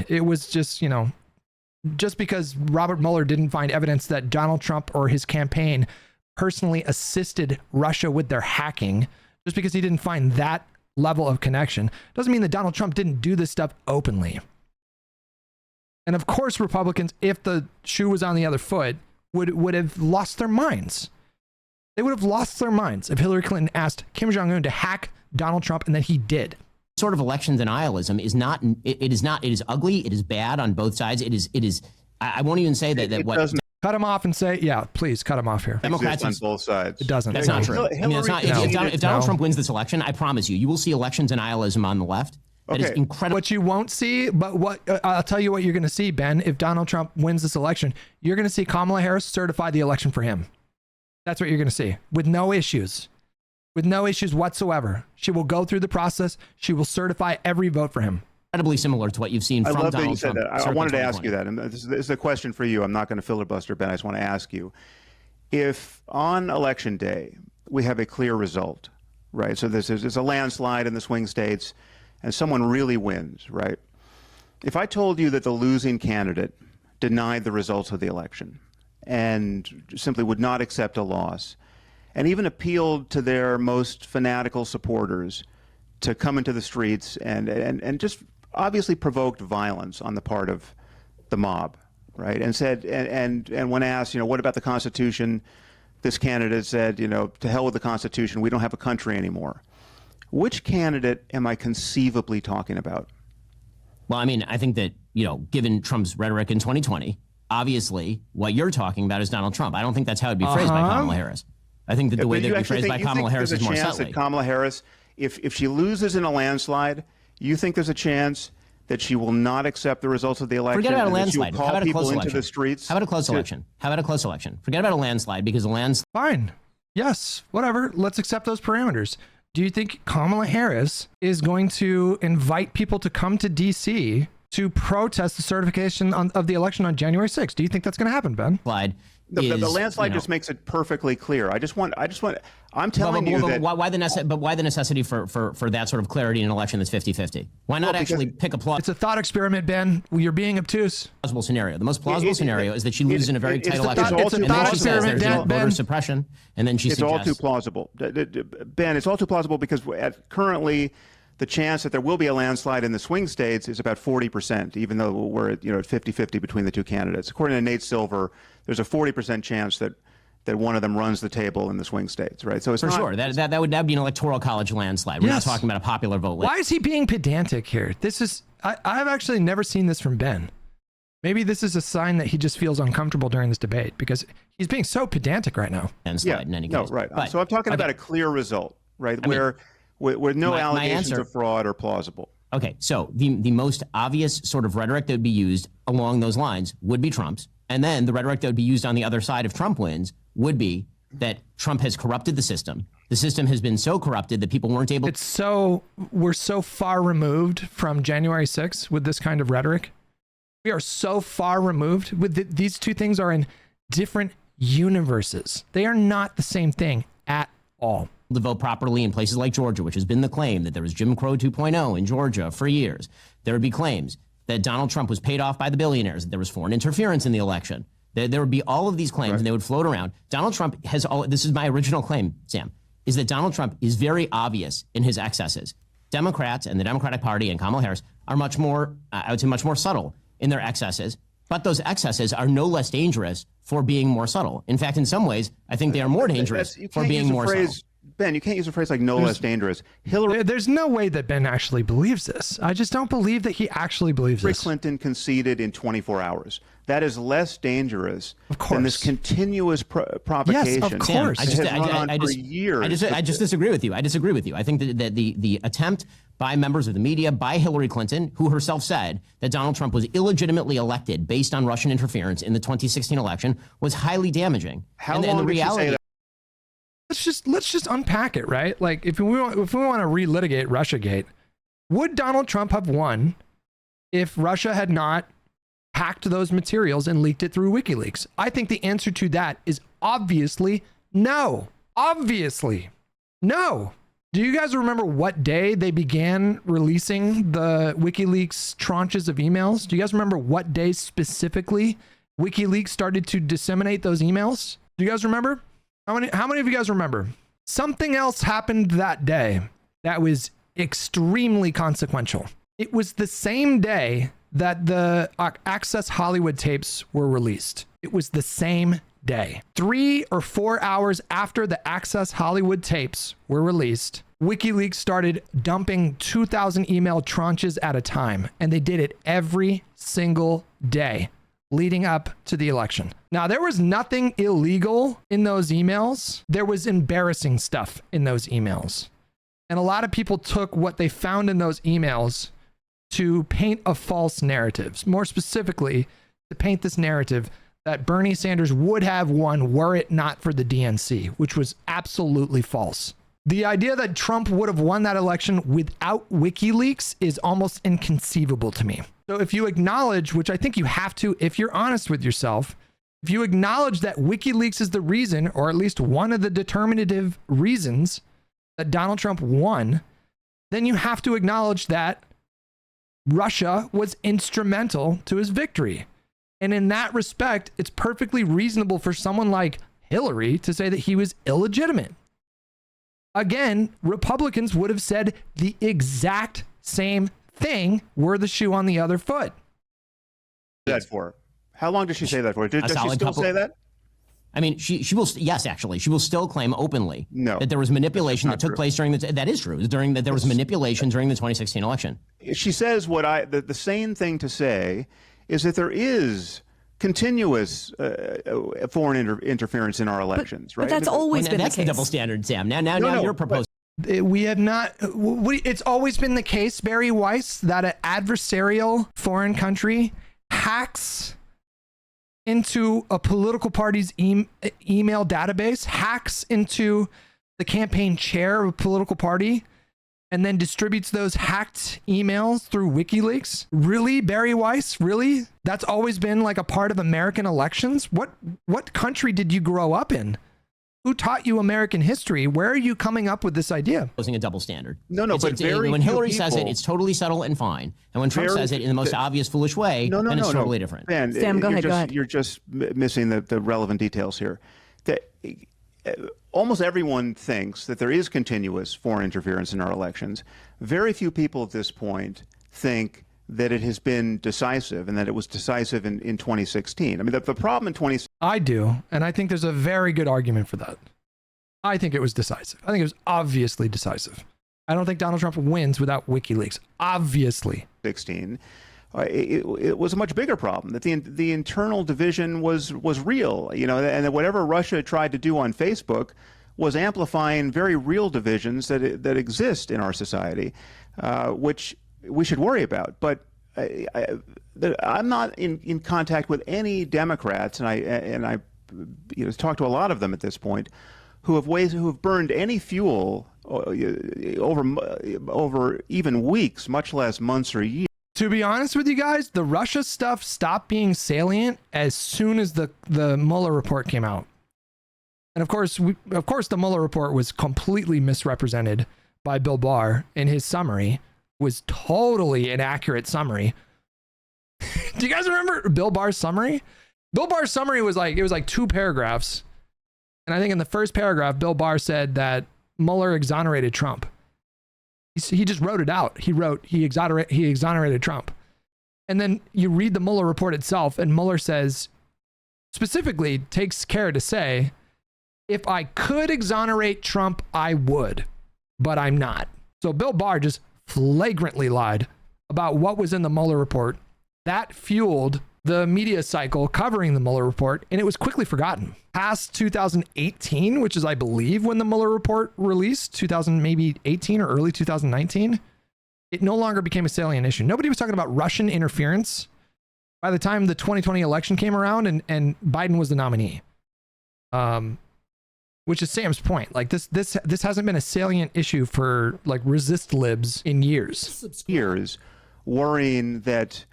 It was just, you know, just because Robert Mueller didn't find evidence that Donald Trump or his campaign personally assisted Russia with their hacking, just because he didn't find that level of connection, doesn't mean that Donald Trump didn't do this stuff openly. And of course, Republicans, if the shoe was on the other foot, would have lost their minds. They would have lost their minds if Hillary Clinton asked Kim Jong-un to hack Donald Trump, and then he did. sort of election denialism is not, it is ugly. It is bad on both sides. It is, I won't even say that what. Cut him off and say, yeah, please cut him off here. Democrats on both sides. It doesn't. That's not true. I mean, it's not, if Donald Trump wins this election, I promise you will see election denialism on the left. That is incredible. What you won't see, but what I'll tell you what you're going to see, Ben, if Donald Trump wins this election, you're going to see Kamala Harris certify the election for him. That's what you're going to see with no issues. With no issues whatsoever. She will go through the process. She will certify every vote for him. Incredibly similar to what you've seen from Donald Trump. I love that you said that. I wanted to ask you that. And this is a question for you. I'm not going to filibuster, Ben. I just want to ask you. If on election day we have a clear result, right? So there's a landslide in the swing states and someone really wins, right? If I told you that the losing candidate denied the results of the election and simply would not accept a loss and even appealed to their most fanatical supporters to come into the streets and just obviously provoked violence on the part of the mob, right? And said, and when asked, what about the Constitution? This candidate said, to hell with the Constitution. We don't have a country anymore. Which candidate am I conceivably talking about? Well, I mean, I think that, given Trump's rhetoric in 2020, obviously what you're talking about is Donald Trump. I don't think that's how it'd be phrased by Kamala Harris. I think that the way that it'd be phrased by Kamala Harris is more subtly. Kamala Harris, if she loses in a landslide, you think there's a chance that she will not accept the results of the election? Forget about a landslide. How about a close election? Into the streets? How about a close election? How about a close election? Forget about a landslide because a landslide. Fine. Yes. Whatever. Let's accept those parameters. Do you think Kamala Harris is going to invite people to come to D.C. to protest the certification of the election on January 6th? Do you think that's going to happen, Ben? The landslide just makes it perfectly clear. I'm telling you that. Why the necessity for that sort of clarity in an election that's 50-50? Why not actually pick a plausible? It's a thought experiment, Ben. You're being obtuse. Plausible scenario. The most plausible scenario is that she loses in a very tight election. It's a thought experiment, Ben. Voter suppression, and then she suggests. It's all too plausible, Ben. It's all too plausible because currently, the chance that there will be a landslide in the swing states is about 40%, even though we're at 50-50 between the two candidates. According to Nate Silver, there's a 40% chance that one of them runs the table in the swing states, right? So it's for sure that would be an electoral college landslide. We're not talking about a popular vote. Why is he being pedantic here? I've actually never seen this from Ben. Maybe this is a sign that he just feels uncomfortable during this debate because he's being so pedantic right now. Landslide in any case. No, right. But, so I'm talking about a clear result, right? Where no allegations of fraud are plausible. Okay, so the most obvious sort of rhetoric that would be used along those lines would be Trump's. And then the rhetoric that would be used on the other side if Trump wins would be that Trump has corrupted the system. The system has been so corrupted that people weren't able. We're so far removed from January 6th with this kind of rhetoric. We are so far removed with these two things are in different universes. They are not the same thing at all. To vote properly in places like Georgia, which has been the claim that there was Jim Crow 2.0 in Georgia for years. There would be claims that Donald Trump was paid off by the billionaires, that there was foreign interference in the election. There would be all of these claims, and they would float around. Donald Trump has all. This is my original claim, Sam, is that Donald Trump is very obvious in his excesses. Democrats and the Democratic Party and Kamala Harris are much more, I would say, much more subtle in their excesses. But those excesses are no less dangerous for being more subtle. In fact, in some ways, I think they are more dangerous for being more subtle. Ben, you can't use a phrase like no less dangerous. There's no way that Ben actually believes this. I just don't believe that he actually believes this. Hillary Clinton conceded in 24 hours. That is less dangerous than this continuous provocation. Yes, of course. I just disagree with you. I disagree with you. I think that the attempt by members of the media, by Hillary Clinton, who herself said that Donald Trump was illegitimately elected based on Russian interference in the 2016 election, was highly damaging. How long did she say that? Let's just unpack it, right? Like if we want to relitigate Russiagate, would Donald Trump have won if Russia had not hacked those materials and leaked it through WikiLeaks? I think the answer to that is obviously no. Obviously no. Do you guys remember what day they began releasing the WikiLeaks tranches of emails? Do you guys remember what day specifically WikiLeaks started to disseminate those emails? Do you guys remember? How many of you guys remember? Something else happened that day that was extremely consequential. It was the same day that the Access Hollywood tapes were released. It was the same day. 3 or 4 hours after the Access Hollywood tapes were released, WikiLeaks started dumping 2,000 email tranches at a time, and they did it every single day leading up to the election. Now, there was nothing illegal in those emails. There was embarrassing stuff in those emails. And a lot of people took what they found in those emails to paint a false narrative. More specifically, to paint this narrative that Bernie Sanders would have won were it not for the DNC, which was absolutely false. The idea that Trump would have won that election without WikiLeaks is almost inconceivable to me. So if you acknowledge, which I think you have to, if you're honest with yourself, if you acknowledge that WikiLeaks is the reason, or at least one of the determinative reasons that Donald Trump won, then you have to acknowledge that Russia was instrumental to his victory. And in that respect, it's perfectly reasonable for someone like Hillary to say that he was illegitimate. Again, Republicans would have said the exact same thing were the shoe on the other foot. That for? How long does she say that for? Does she still say that? I mean, she will. Yes, actually, she will still claim openly that there was manipulation that took place during the. That is true. There was manipulation during the 2016 election. She says the sane thing to say is that there is continuous foreign interference in our elections, right? But that's always been the case. That's the double standard, Sam. Now you're proposing. We have not. It's always been the case, Bari Weiss, that an adversarial foreign country hacks into a political party's email database, hacks into the campaign chair of a political party, and then distributes those hacked emails through WikiLeaks. Really, Bari Weiss? Really? That's always been like a part of American elections? What country did you grow up in? Who taught you American history? Where are you coming up with this idea? Posing a double standard. No, but when Hillary says it, it's totally subtle and fine. And when Trump says it in the most obvious, foolish way, then it's totally different. Ben, Sam, go ahead. You're just missing the relevant details here. Almost everyone thinks that there is continuous foreign interference in our elections. Very few people at this point think that it has been decisive and that it was decisive in 2016. I mean, the problem in 2016... I do, and I think there's a very good argument for that. I think it was decisive. I think it was obviously decisive. I don't think Donald Trump wins without WikiLeaks. Obviously. 16. It was a much bigger problem, that the internal division was real, and that whatever Russia tried to do on Facebook was amplifying very real divisions that exist in our society, which we should worry about. But I'm not in contact with any Democrats, and I talked to a lot of them at this point, who have burned any fuel over even weeks, much less months or years. To be honest with you guys, the Russia stuff stopped being salient as soon as the Mueller report came out. And of course, the Mueller report was completely misrepresented by Bill Barr in his summary. Was totally inaccurate summary. Do you guys remember Bill Barr's summary? Bill Barr's summary was like 2 paragraphs. And I think in the first paragraph, Bill Barr said that Mueller exonerated Trump. He just wrote it out. He wrote he exonerated Trump. And then you read the Mueller report itself, and Mueller says, specifically takes care to say, if I could exonerate Trump, I would, but I'm not. So Bill Barr just flagrantly lied about what was in the Mueller report. That fueled the media cycle covering the Mueller report, and it was quickly forgotten. Past 2018, which is, I believe, when the Mueller report released, 2018 or early 2019, it no longer became a salient issue. Nobody was talking about Russian interference by the time the 2020 election came around and Biden was the nominee. Which is Sam's point. Like this hasn't been a salient issue for like resist libs in years. Worrying that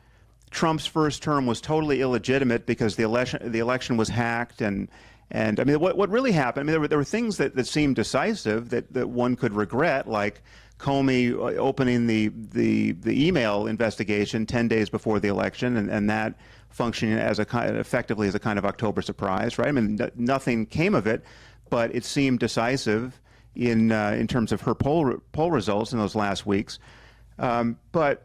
Trump's first term was totally illegitimate because the election was hacked, and I mean, what really happened? I mean, there were things that seemed decisive that one could regret, like Comey opening the email investigation 10 days before the election, and that functioning as effectively as a kind of October surprise, right? I mean, nothing came of it, but it seemed decisive in terms of her poll results in those last weeks. But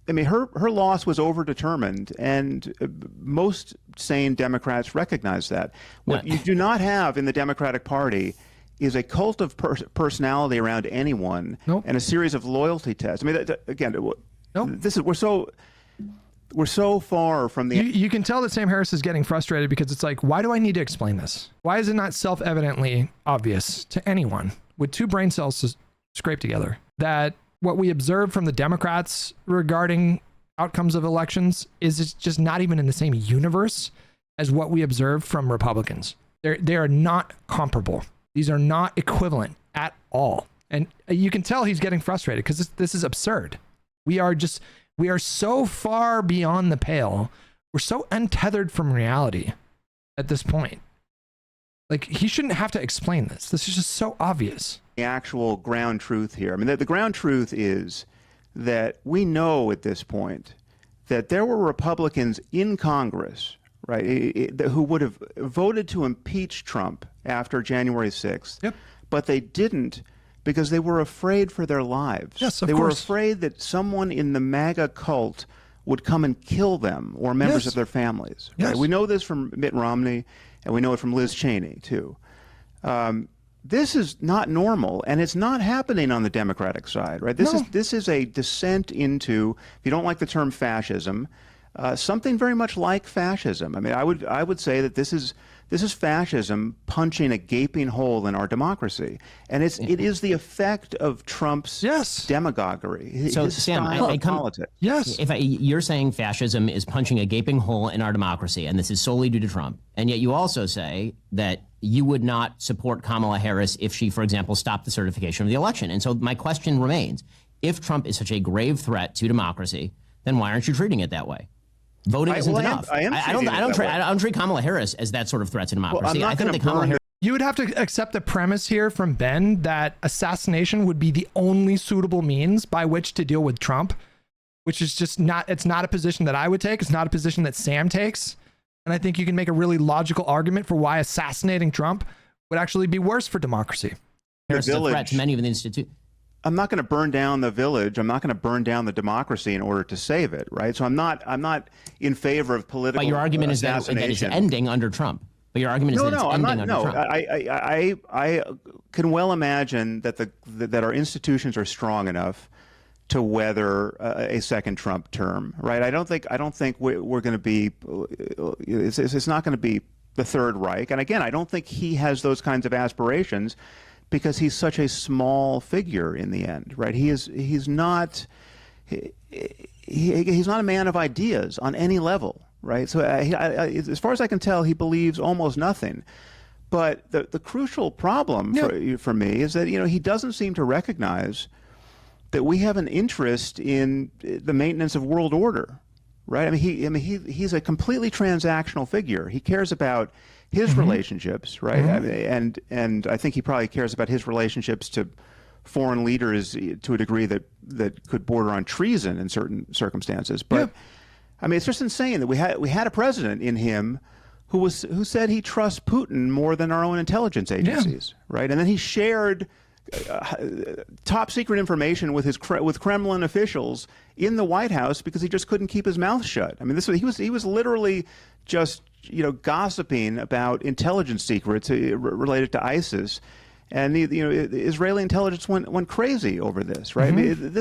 I mean, her loss was overdetermined, and most sane Democrats recognize that. What you do not have in the Democratic Party is a cult of personality around anyone and a series of loyalty tests. I mean, again, this is we're so far from the. You can tell that Sam Harris is getting frustrated because it's like, why do I need to explain this? Why is it not self-evidently obvious to anyone with two brain cells scraped together that what we observe from the Democrats regarding outcomes of elections is just not even in the same universe as what we observe from Republicans? They are not comparable. These are not equivalent at all. And you can tell he's getting frustrated because this is absurd. We are so far beyond the pale. We're so untethered from reality at this point. Like, he shouldn't have to explain this. This is just so obvious. The actual ground truth here. I mean, the ground truth is that we know at this point that there were Republicans in Congress, right, who would have voted to impeach Trump after January 6th, but they didn't because they were afraid for their lives. Yes, of they course. were afraid that someone in the MAGA cult would come and kill them or members of their families. Right? We know this from Mitt Romney, and we know it from Liz Cheney, too. This is not normal, and it's not happening on the Democratic side, right? This is a descent into, if you don't like the term fascism, something very much like fascism. I mean, I would say that this is fascism punching a gaping hole in our democracy, and it is the effect of Trump's demagoguery. So Sam, I come. Politics. You're saying fascism is punching a gaping hole in our democracy, and this is solely due to Trump, and yet you also say that you would not support Kamala Harris if she, for example, stopped the certification of the election. And so my question remains: if Trump is such a grave threat to democracy, then why aren't you treating it that way? Voting isn't enough. I don't treat Kamala Harris as that sort of threat to democracy. I think that Kamala Harris. You would have to accept the premise here from Ben that assassination would be the only suitable means by which to deal with Trump, which is just not, it's not a position that I would take. It's not a position that Sam takes. And I think you can make a really logical argument for why assassinating Trump would actually be worse for democracy. Harris is a threat to many of the institutions. I'm not going to burn down the village. I'm not going to burn down the democracy in order to save it, right? So I'm not in favor of political. But your argument is that it's ending under Trump. But your argument is that it's ending under Trump. I can well imagine that our institutions are strong enough to weather a second Trump term, right? I don't think we're going to be. It's not going to be the Third Reich. And again, I don't think he has those kinds of aspirations, because he's such a small figure in the end, right? He's not a man of ideas on any level, right? So as far as I can tell, he believes almost nothing. But the crucial problem for me is that he doesn't seem to recognize that we have an interest in the maintenance of world order, right? He's a completely transactional figure. He cares about his relationships, right? And I think he probably cares about his relationships to foreign leaders to a degree that could border on treason in certain circumstances. But it's just insane that we had a president in him who said he trusts Putin more than our own intelligence agencies, right? And then he shared top secret information with Kremlin officials in the White House because he just couldn't keep his mouth shut. I mean, he was literally just gossiping about intelligence secrets related to ISIS, and the Israeli intelligence went crazy over this, right? I mean,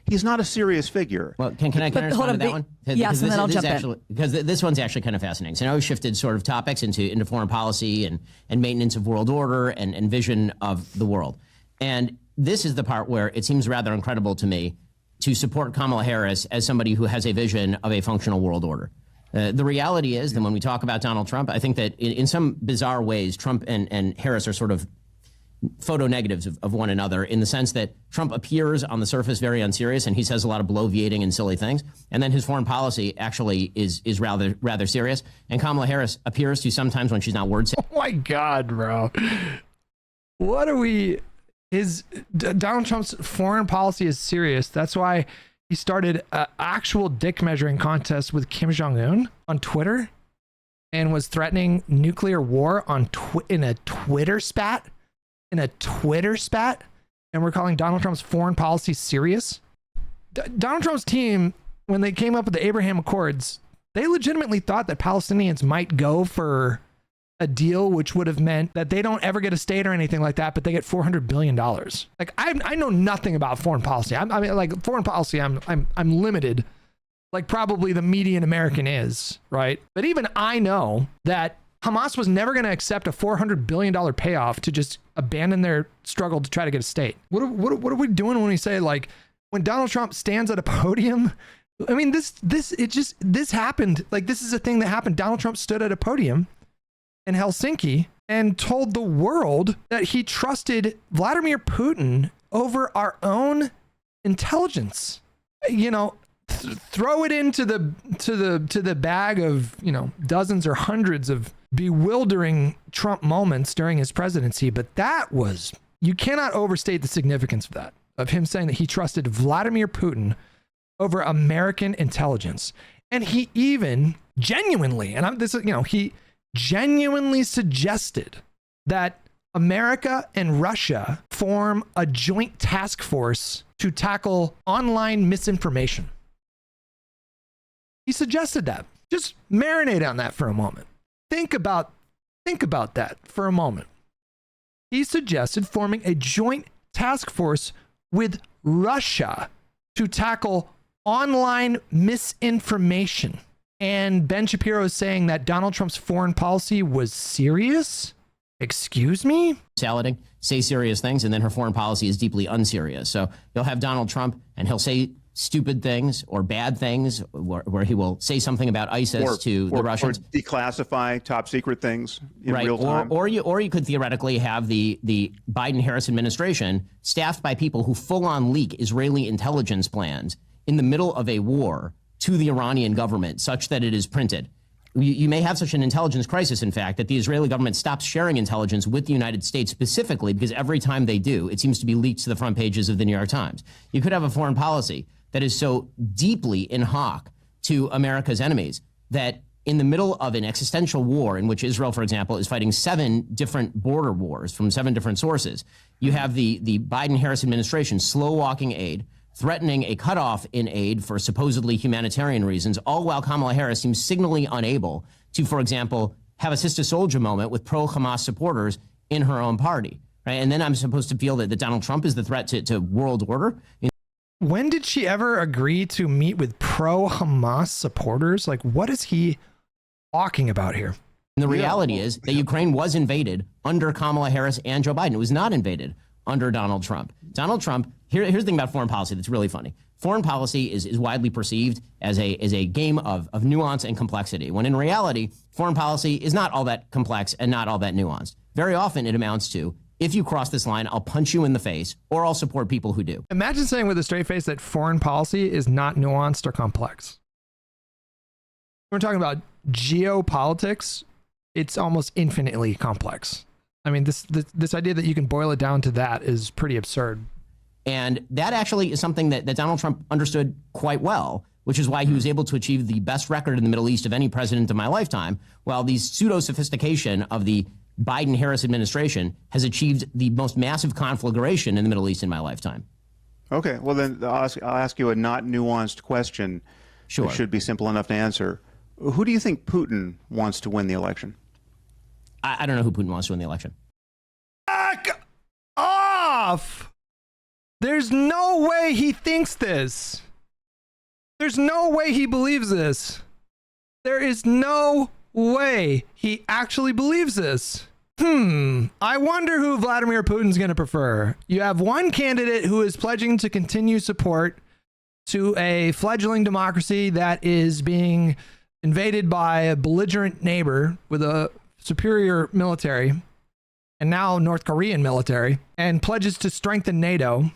he's not a serious figure. Well, can I respond to that one? Yes, and then I'll jump in. Because this one's actually kind of fascinating. So now we've shifted sort of topics into foreign policy and maintenance of world order and vision of the world. And this is the part where it seems rather incredible to me to support Kamala Harris as somebody who has a vision of a functional world order. The reality is that when we talk about Donald Trump, I think that in some bizarre ways, Trump and Harris are sort of photo negatives of one another, in the sense that Trump appears on the surface very unserious and he says a lot of bloviating and silly things. And then his foreign policy actually is rather serious. And Kamala Harris appears to sometimes, when she's not word saying. Oh my God, bro. What are we? Donald Trump's foreign policy is serious. That's why he started an actual dick measuring contest with Kim Jong-un on Twitter and was threatening nuclear war in a Twitter spat. And we're calling Donald Trump's foreign policy serious. Donald Trump's team when they came up with the Abraham Accords, they legitimately thought that Palestinians might go for a deal which would have meant that they don't ever get a state or anything like that, but they get $400 billion. Like I know nothing about foreign policy. I mean, like foreign policy, I'm limited, like probably the median American is, right? But even I know that Hamas was never going to accept a $400 billion payoff to just abandon their struggle to try to get a state. What are we doing when we say, like, when Donald Trump stands at a podium? I mean, this happened. Like, this is a thing that happened. Donald Trump stood at a podium in Helsinki and told the world that he trusted Vladimir Putin over our own intelligence. You know, throw it into the bag of, you know, dozens or hundreds of bewildering Trump moments during his presidency, but that was, you cannot overstate the significance of that, of him saying that he trusted Vladimir Putin over American intelligence. And he even genuinely, he genuinely suggested that America and Russia form a joint task force to tackle online misinformation. He suggested that. Just marinate on that for a moment. Think about that for a moment. He suggested forming a joint task force with Russia to tackle online misinformation. And Ben Shapiro is saying that Donald Trump's foreign policy was serious? Excuse me? Salading, say serious things, and then her foreign policy is deeply unserious. So you'll have Donald Trump, and he'll say stupid things or bad things, where he will say something about ISIS to the Russians, or declassify top secret things in right, real time. Or you could theoretically have the Biden-Harris administration staffed by people who full-on leak Israeli intelligence plans in the middle of a war to the Iranian government, such that it is printed. You may have such an intelligence crisis, in fact, that the Israeli government stops sharing intelligence with the United States specifically because every time they do, it seems to be leaked to the front pages of the New York Times. You could have a foreign policy that is so deeply in hock to America's enemies that in the middle of an existential war in which Israel, for example, is fighting 7 different border wars from 7 different sources, you have the Biden-Harris administration slow-walking aid, threatening a cutoff in aid for supposedly humanitarian reasons, all while Kamala Harris seems signally unable to, for example, have a Sister Soldier moment with pro-Hamas supporters in her own party. Right? And then I'm supposed to feel that Donald Trump is the threat to world order. When did she ever agree to meet with pro-Hamas supporters? Like, what is he talking about here? And the reality is that Ukraine was invaded under Kamala Harris and Joe Biden. It was not invaded under Donald Trump. Donald Trump, here's the thing about foreign policy that's really funny. Foreign policy is widely perceived as a game of nuance and complexity, when in reality, foreign policy is not all that complex and not all that nuanced. Very often it amounts to, if you cross this line, I'll punch you in the face, or I'll support people who do. Imagine saying with a straight face that foreign policy is not nuanced or complex. We're talking about geopolitics. It's almost infinitely complex. I mean, this idea that you can boil it down to that is pretty absurd. And that actually is something that Donald Trump understood quite well, which is why he was able to achieve the best record in the Middle East of any president of my lifetime, while the pseudo-sophistication of the Biden-Harris administration has achieved the most massive conflagration in the Middle East in my lifetime. Okay, well then I'll ask you a not nuanced question. Sure. It should be simple enough to answer. Who do you think Putin wants to win the election? I don't know who Putin wants to win the election. Back off! There's no way he thinks this. There's no way he believes this. There is no way he actually believes this. I wonder who Vladimir Putin's going to prefer. You have one candidate who is pledging to continue support to a fledgling democracy that is being invaded by a belligerent neighbor with a superior military, and now North Korean military, and pledges to strengthen NATO.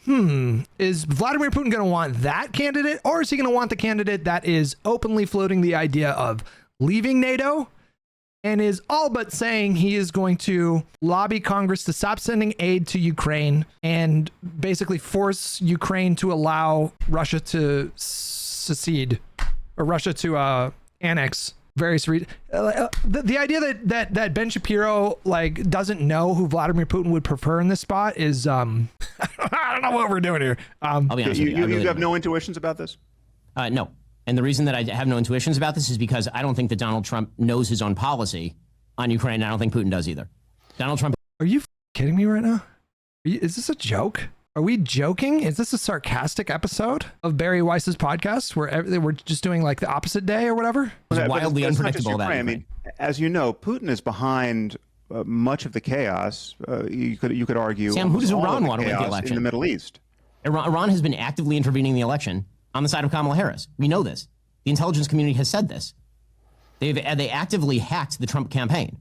Is Vladimir Putin going to want that candidate, or is he going to want the candidate that is openly floating the idea of leaving NATO and is all but saying he is going to lobby Congress to stop sending aid to Ukraine and basically force Ukraine to allow Russia to secede, or Russia to annex various regions? The idea that Ben Shapiro like doesn't know who Vladimir Putin would prefer in this spot is I don't know what we're doing here. I'll be honest with you. You have no intuitions about this? No. And the reason that I have no intuitions about this is because I don't think that Donald Trump knows his own policy on Ukraine. And I don't think Putin does either. Donald Trump. Are you kidding me right now? Is this a joke? Are we joking? Is this a sarcastic episode of Bari Weiss's podcast where we're just doing like the opposite day or whatever? It's wildly unpredictable. I mean, as you know, Putin is behind much of the chaos. You could argue. Sam, who does Iran want to win the election in the Middle East? Iran has been actively intervening in the election on the side of Kamala Harris. We know this. The intelligence community has said this. They actively hacked the Trump campaign.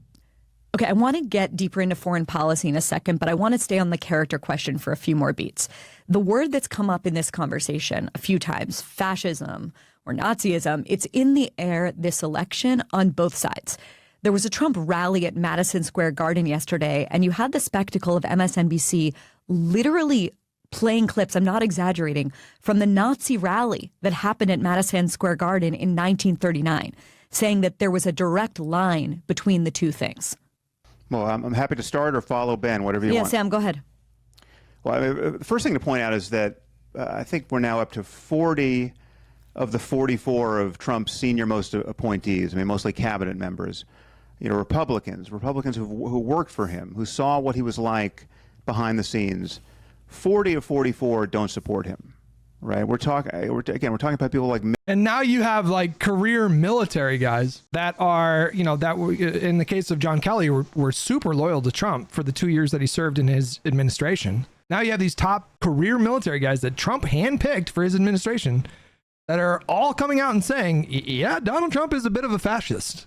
Okay, I want to get deeper into foreign policy in a second, but I want to stay on the character question for a few more beats. The word that's come up in this conversation a few times, fascism or Nazism, it's in the air this election on both sides. There was a Trump rally at Madison Square Garden yesterday, and you had the spectacle of MSNBC literally playing clips, I'm not exaggerating, from the Nazi rally that happened at Madison Square Garden in 1939, saying that there was a direct line between the two things. Well, I'm happy to start or follow Ben, whatever you want. Yeah, Sam, go ahead. Well, I mean, the first thing to point out is that I think we're now up to 40 of the 44 of Trump's senior-most appointees, I mean, mostly cabinet members, Republicans who worked for him, who saw what he was like behind the scenes. 40 of 44 don't support him, right? We're talking about people like. And now you have like career military guys that are, that were, in the case of John Kelly, were super loyal to Trump for the 2 years that he served in his administration. Now you have these top career military guys that Trump handpicked for his administration that are all coming out and saying, yeah, Donald Trump is a bit of a fascist.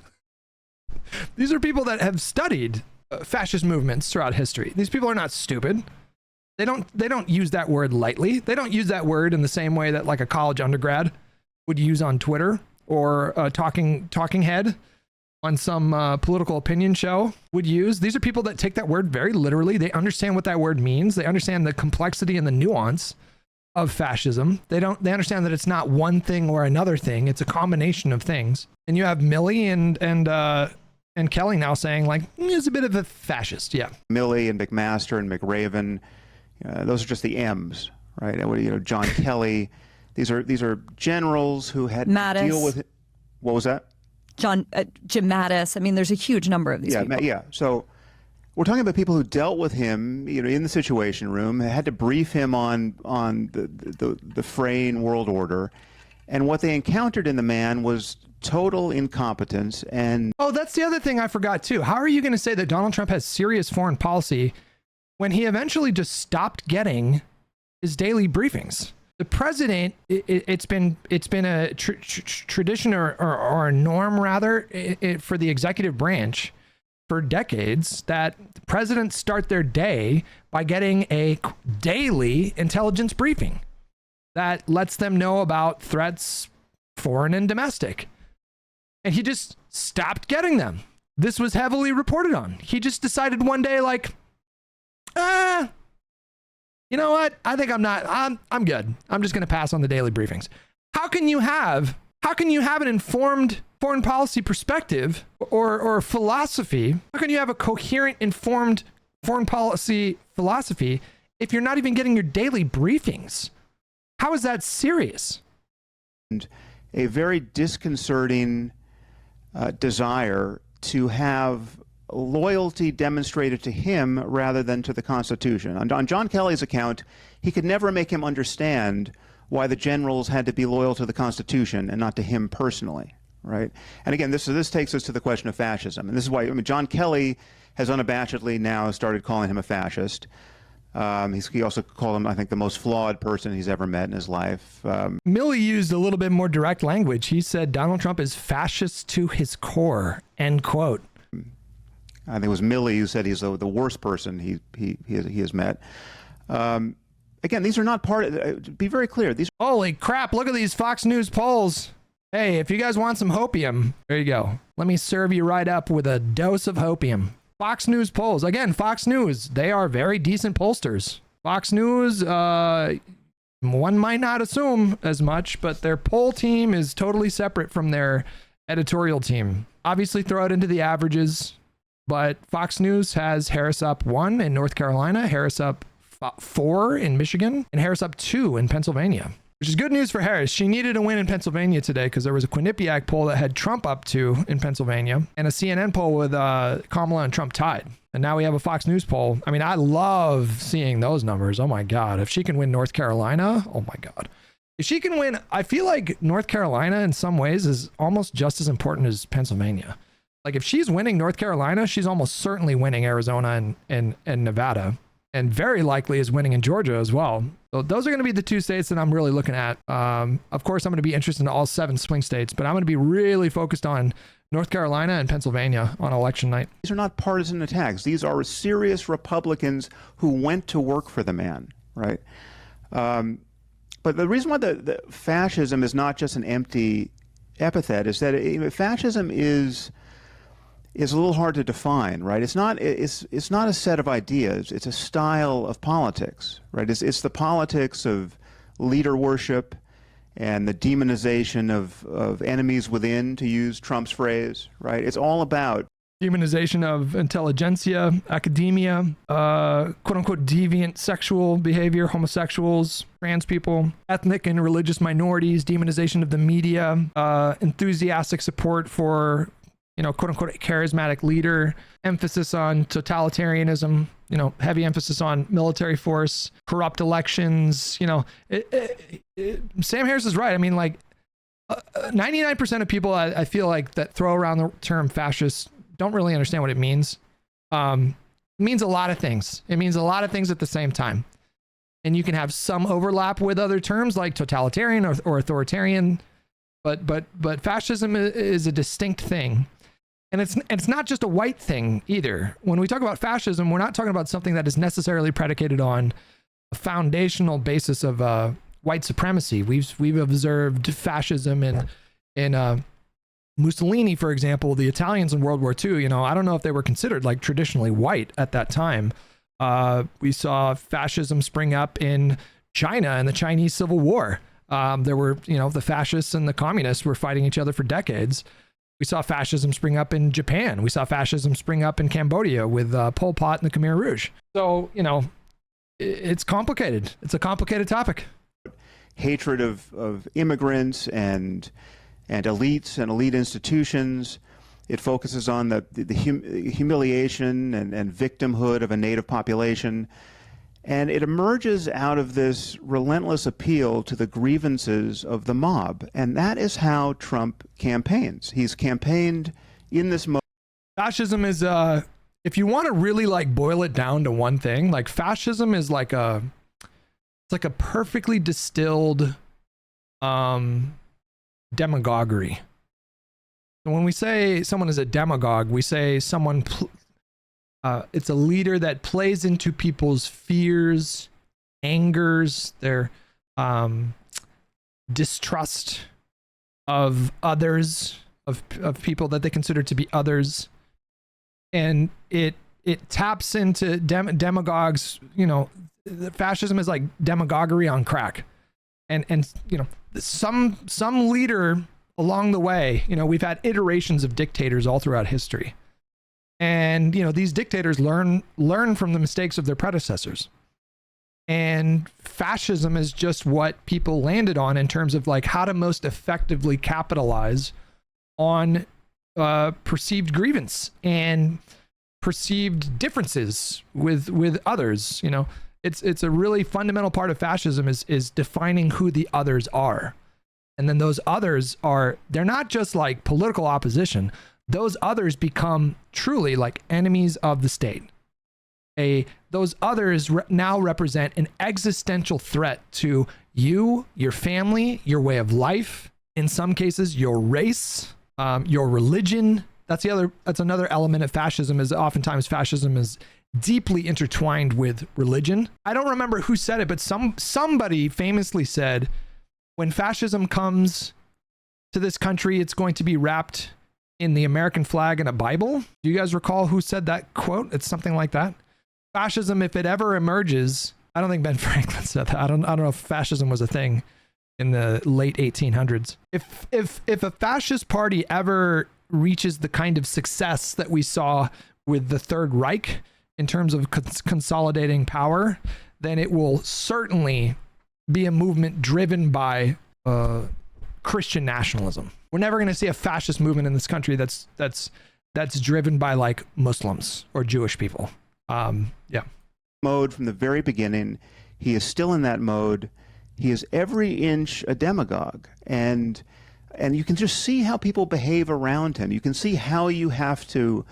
These are people that have studied fascist movements throughout history. These people are not stupid. They don't use that word lightly. They don't use that word in the same way that like a college undergrad would use on Twitter or a talking head on some political opinion show would use. These are people that take that word very literally. They understand what that word means. They understand the complexity and the nuance of fascism. They understand that it's not one thing or another thing. It's a combination of things. And you have Milley and Kelly now saying like, he's a bit of a fascist. Yeah. Milley and McMaster and McRaven. Those are just the M's, right? John Kelly. These are generals who had Mattis. to deal with it. What was that? Jim Mattis. I mean, there's a huge number of these people. Yeah. So we're talking about people who dealt with him, in the Situation Room, had to brief him on the fraying world order, and what they encountered in the man was total incompetence. And that's the other thing I forgot too. How are you going to say that Donald Trump has serious foreign policy when he eventually just stopped getting his daily briefings? The president, it's been a tradition or a norm rather for the executive branch for decades that presidents start their day by getting a daily intelligence briefing that lets them know about threats, foreign and domestic. And he just stopped getting them. This was heavily reported on. He just decided one day like, you know what? I think I'm good. I'm just going to pass on the daily briefings. How can you have an informed foreign policy perspective or philosophy? How can you have a coherent, informed foreign policy philosophy if you're not even getting your daily briefings? How is that serious? And a very disconcerting desire to have loyalty demonstrated to him rather than to the Constitution. On John Kelly's account, he could never make him understand why the generals had to be loyal to the Constitution and not to him personally, right? And again, this takes us to the question of fascism. And this is why John Kelly has unabashedly now started calling him a fascist. He also called him, I think, the most flawed person he's ever met in his life. Milley used a little bit more direct language. He said Donald Trump is fascist to his core, end quote. I think it was Milley who said he's the worst person he has met. Again, these are not be very clear. Holy crap, look at these Fox News polls. Hey, if you guys want some hopium, there you go. Let me serve you right up with a dose of hopium. Fox News polls. Again, Fox News, they are very decent pollsters. Fox News, one might not assume as much, but their poll team is totally separate from their editorial team. Obviously, throw it into the averages, but Fox News has Harris up 1 in North Carolina, Harris up 4 in Michigan, and Harris up 2 in Pennsylvania. which is good news for Harris. She needed a win in Pennsylvania today because there was a Quinnipiac poll that had Trump up 2 in Pennsylvania and a CNN poll with Kamala and Trump tied. And now we have a Fox News poll. I mean, I love seeing those numbers. Oh my God. If she can win North Carolina, oh my God. If she can win, I feel like North Carolina in some ways is almost just as important as Pennsylvania. Like if she's winning North Carolina, she's almost certainly winning Arizona and Nevada, and very likely is winning in Georgia as well. So those are going to be the 2 states that I'm really looking at. Of course, I'm going to be interested in all 7 swing states, but I'm going to be really focused on North Carolina and Pennsylvania on election night. These are not partisan attacks. These are serious Republicans who went to work for the man, right? But the reason why the fascism is not just an empty epithet is that fascism is a little hard to define, right? It's not a set of ideas. It's a style of politics, right? It's the politics of leader worship and the demonization of enemies within, to use Trump's phrase, right? It's all about demonization of intelligentsia, academia, quote unquote deviant sexual behavior, homosexuals, trans people, ethnic and religious minorities, demonization of the media, enthusiastic support for, quote unquote charismatic leader, emphasis on totalitarianism, heavy emphasis on military force, corrupt elections. Sam Harris is right. I mean, like 99% of people I feel like that throw around the term fascist don't really understand what it means. It means a lot of things. It means a lot of things at the same time. And you can have some overlap with other terms like totalitarian or authoritarian, but fascism is a distinct thing. And it's not just a white thing either. When we talk about fascism, we're not talking about something that is necessarily predicated on a foundational basis of white supremacy. We've observed fascism in Mussolini, for example, the Italians in World War II. I don't know if they were considered like traditionally white at that time. We saw fascism spring up in China in the Chinese Civil War. There were, the fascists and the communists were fighting each other for decades. We saw fascism spring up in Japan. We saw fascism spring up in Cambodia with Pol Pot and the Khmer Rouge. So, it's complicated. It's a complicated topic. Hatred of immigrants and elites and elite institutions. It focuses on the humiliation and victimhood of a native population. And it emerges out of this relentless appeal to the grievances of the mob. And that is how Trump campaigns. He's campaigned in this mode. Fascism is, if you want to really like boil it down to one thing, like fascism is like it's like a perfectly distilled demagoguery. So when we say someone is a demagogue, we say someone it's a leader that plays into people's fears, angers, their distrust of others, of people that they consider to be others, and it taps into demagogues. Fascism is like demagoguery on crack, and some leader along the way. We've had iterations of dictators all throughout history. And, these dictators learn from the mistakes of their predecessors. And fascism is just what people landed on in terms of like how to most effectively capitalize on perceived grievance and perceived differences with others. It's a really fundamental part of fascism is defining who the others are. And then those others they're not just like political opposition. Those others become truly like enemies of the state. Those others now represent an existential threat to you, your family, your way of life, in some cases, your race, your religion. That's another element of fascism, is oftentimes fascism is deeply intertwined with religion. I don't remember who said it, but somebody famously said, when fascism comes to this country, it's going to be wrapped in the American flag and a Bible. Do you guys recall who said that quote? It's something like that. Fascism, if it ever emerges, I don't think Ben Franklin said that. I don't know if fascism was a thing in the late 1800s. If a fascist party ever reaches the kind of success that we saw with the Third Reich in terms of consolidating power, then it will certainly be a movement driven by Christian nationalism. We're never going to see a fascist movement in this country that's driven by like Muslims or Jewish people. Yeah. Mode from the very beginning. He is still in that mode. He is every inch a demagogue, and you can just see how people behave around him. You can see how you have to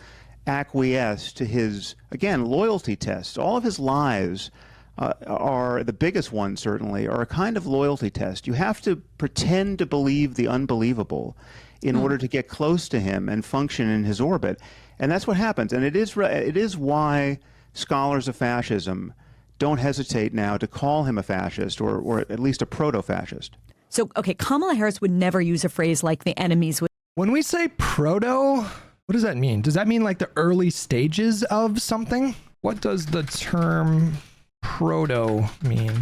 acquiesce to his, again, loyalty tests. All of his lies are, the biggest ones certainly, are a kind of loyalty test. You have to pretend to believe the unbelievable in order to get close to him and function in his orbit. And that's what happens. And it is why scholars of fascism don't hesitate now to call him a fascist, or at least a proto-fascist. So, okay, Kamala Harris would never use a phrase like the enemies would. When we say proto, what does that mean? Does that mean like the early stages of something? What does the term proto mean?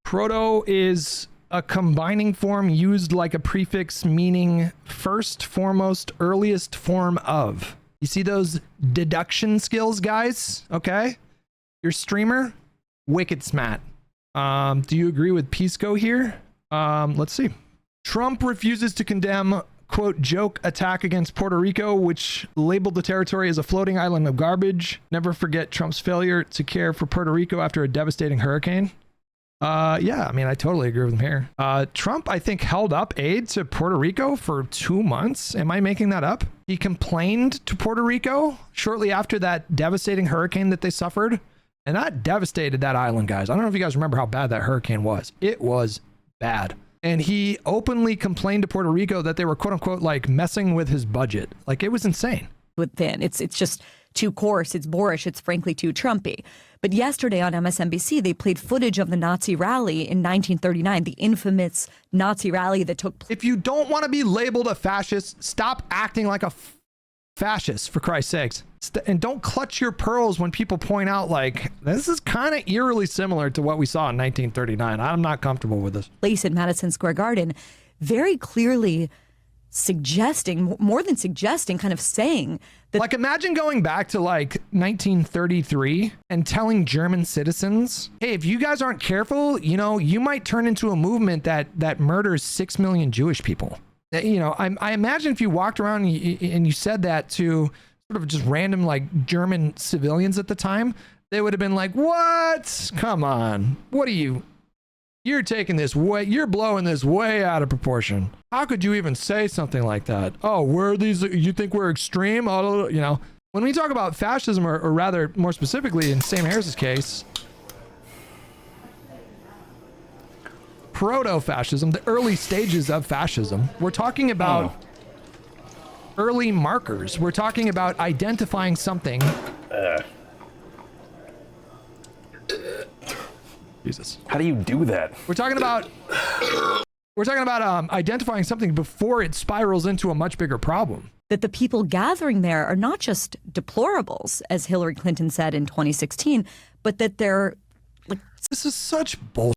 Proto is a combining form used like a prefix meaning first, foremost, earliest form of. You see those deduction skills, guys? Okay. Your streamer, wicked smat. Do you agree with Pisco here? Let's see. Trump refuses to condemn, quote, joke attack against Puerto Rico, which labeled the territory as a floating island of garbage. Never forget Trump's failure to care for Puerto Rico after a devastating hurricane. Yeah, I mean, I totally agree with him here. Trump, I think, held up aid to Puerto Rico for 2 months. Am I making that up? He complained to Puerto Rico shortly after that devastating hurricane that they suffered. And that devastated that island, guys. I don't know if you guys remember how bad that hurricane was. It was bad. And he openly complained to Puerto Rico that they were, quote unquote, like messing with his budget. Like, it was insane. Within. It's just too coarse, it's boorish, it's frankly too Trumpy. But yesterday on MSNBC, they played footage of the Nazi rally in 1939, the infamous Nazi rally that took place. If you don't want to be labeled a fascist, stop acting like a fascist, for Christ's sakes. And don't clutch your pearls when people point out, like, this is kind of eerily similar to what we saw in 1939. I'm not comfortable with this. Place at Madison Square Garden, very clearly suggesting, more than suggesting, kind of saying that. Like, imagine going back to like 1933 and telling German citizens, hey, if you guys aren't careful, you know, you might turn into a movement that murders 6 million Jewish people. You know, I imagine if you walked around and you said that to sort of just random like German civilians at the time, they would have been like, what? Come on. What are you're taking this way, you're blowing this way out of proportion. How could you even say something like that? Oh, you think we're extreme? Oh, you know, when we talk about fascism, or rather more specifically in Sam Harris's case, proto-fascism, the early stages of fascism, we're talking about early markers. We're talking about identifying something. Jesus. How do you do that? We're talking about identifying something before it spirals into a much bigger problem. That the people gathering there are not just deplorables, as Hillary Clinton said in 2016, but that they're like. This is such bullshit.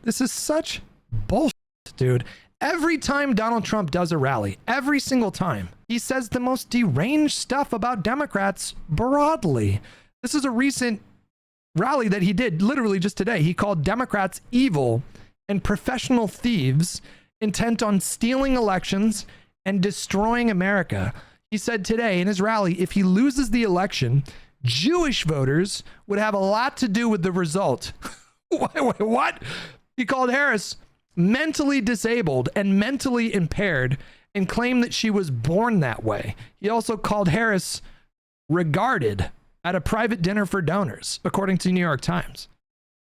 This is such bullshit, dude. Every time Donald Trump does a rally, every single time, he says the most deranged stuff about Democrats broadly. This is a recent rally that he did literally just today. He called Democrats evil and professional thieves intent on stealing elections and destroying America. He said today in his rally, if he loses the election, Jewish voters would have a lot to do with the result. What? He called Harris mentally disabled and mentally impaired and claimed that she was born that way. He also called Harris regarded at a private dinner for donors, according to New York Times.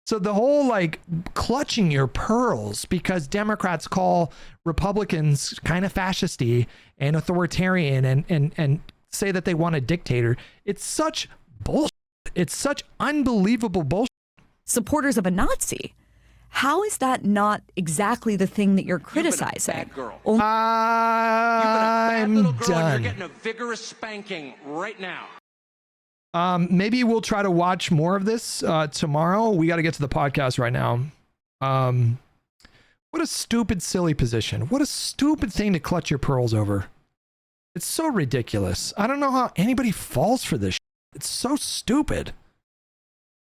So the whole like clutching your pearls because Democrats call Republicans kind of fascisty and authoritarian and say that they want a dictator. It's such bullshit. It's such unbelievable bullshit. Supporters of a Nazi. How is that not exactly the thing that you're criticizing? You've been a bad girl. I'm You're a done. getting a vigorous spanking right now. Maybe we'll try to watch more of this tomorrow. We got to get to the podcast right now. What a stupid, silly position. What a stupid thing to clutch your pearls over. It's so ridiculous. I don't know how anybody falls for this. It's so stupid.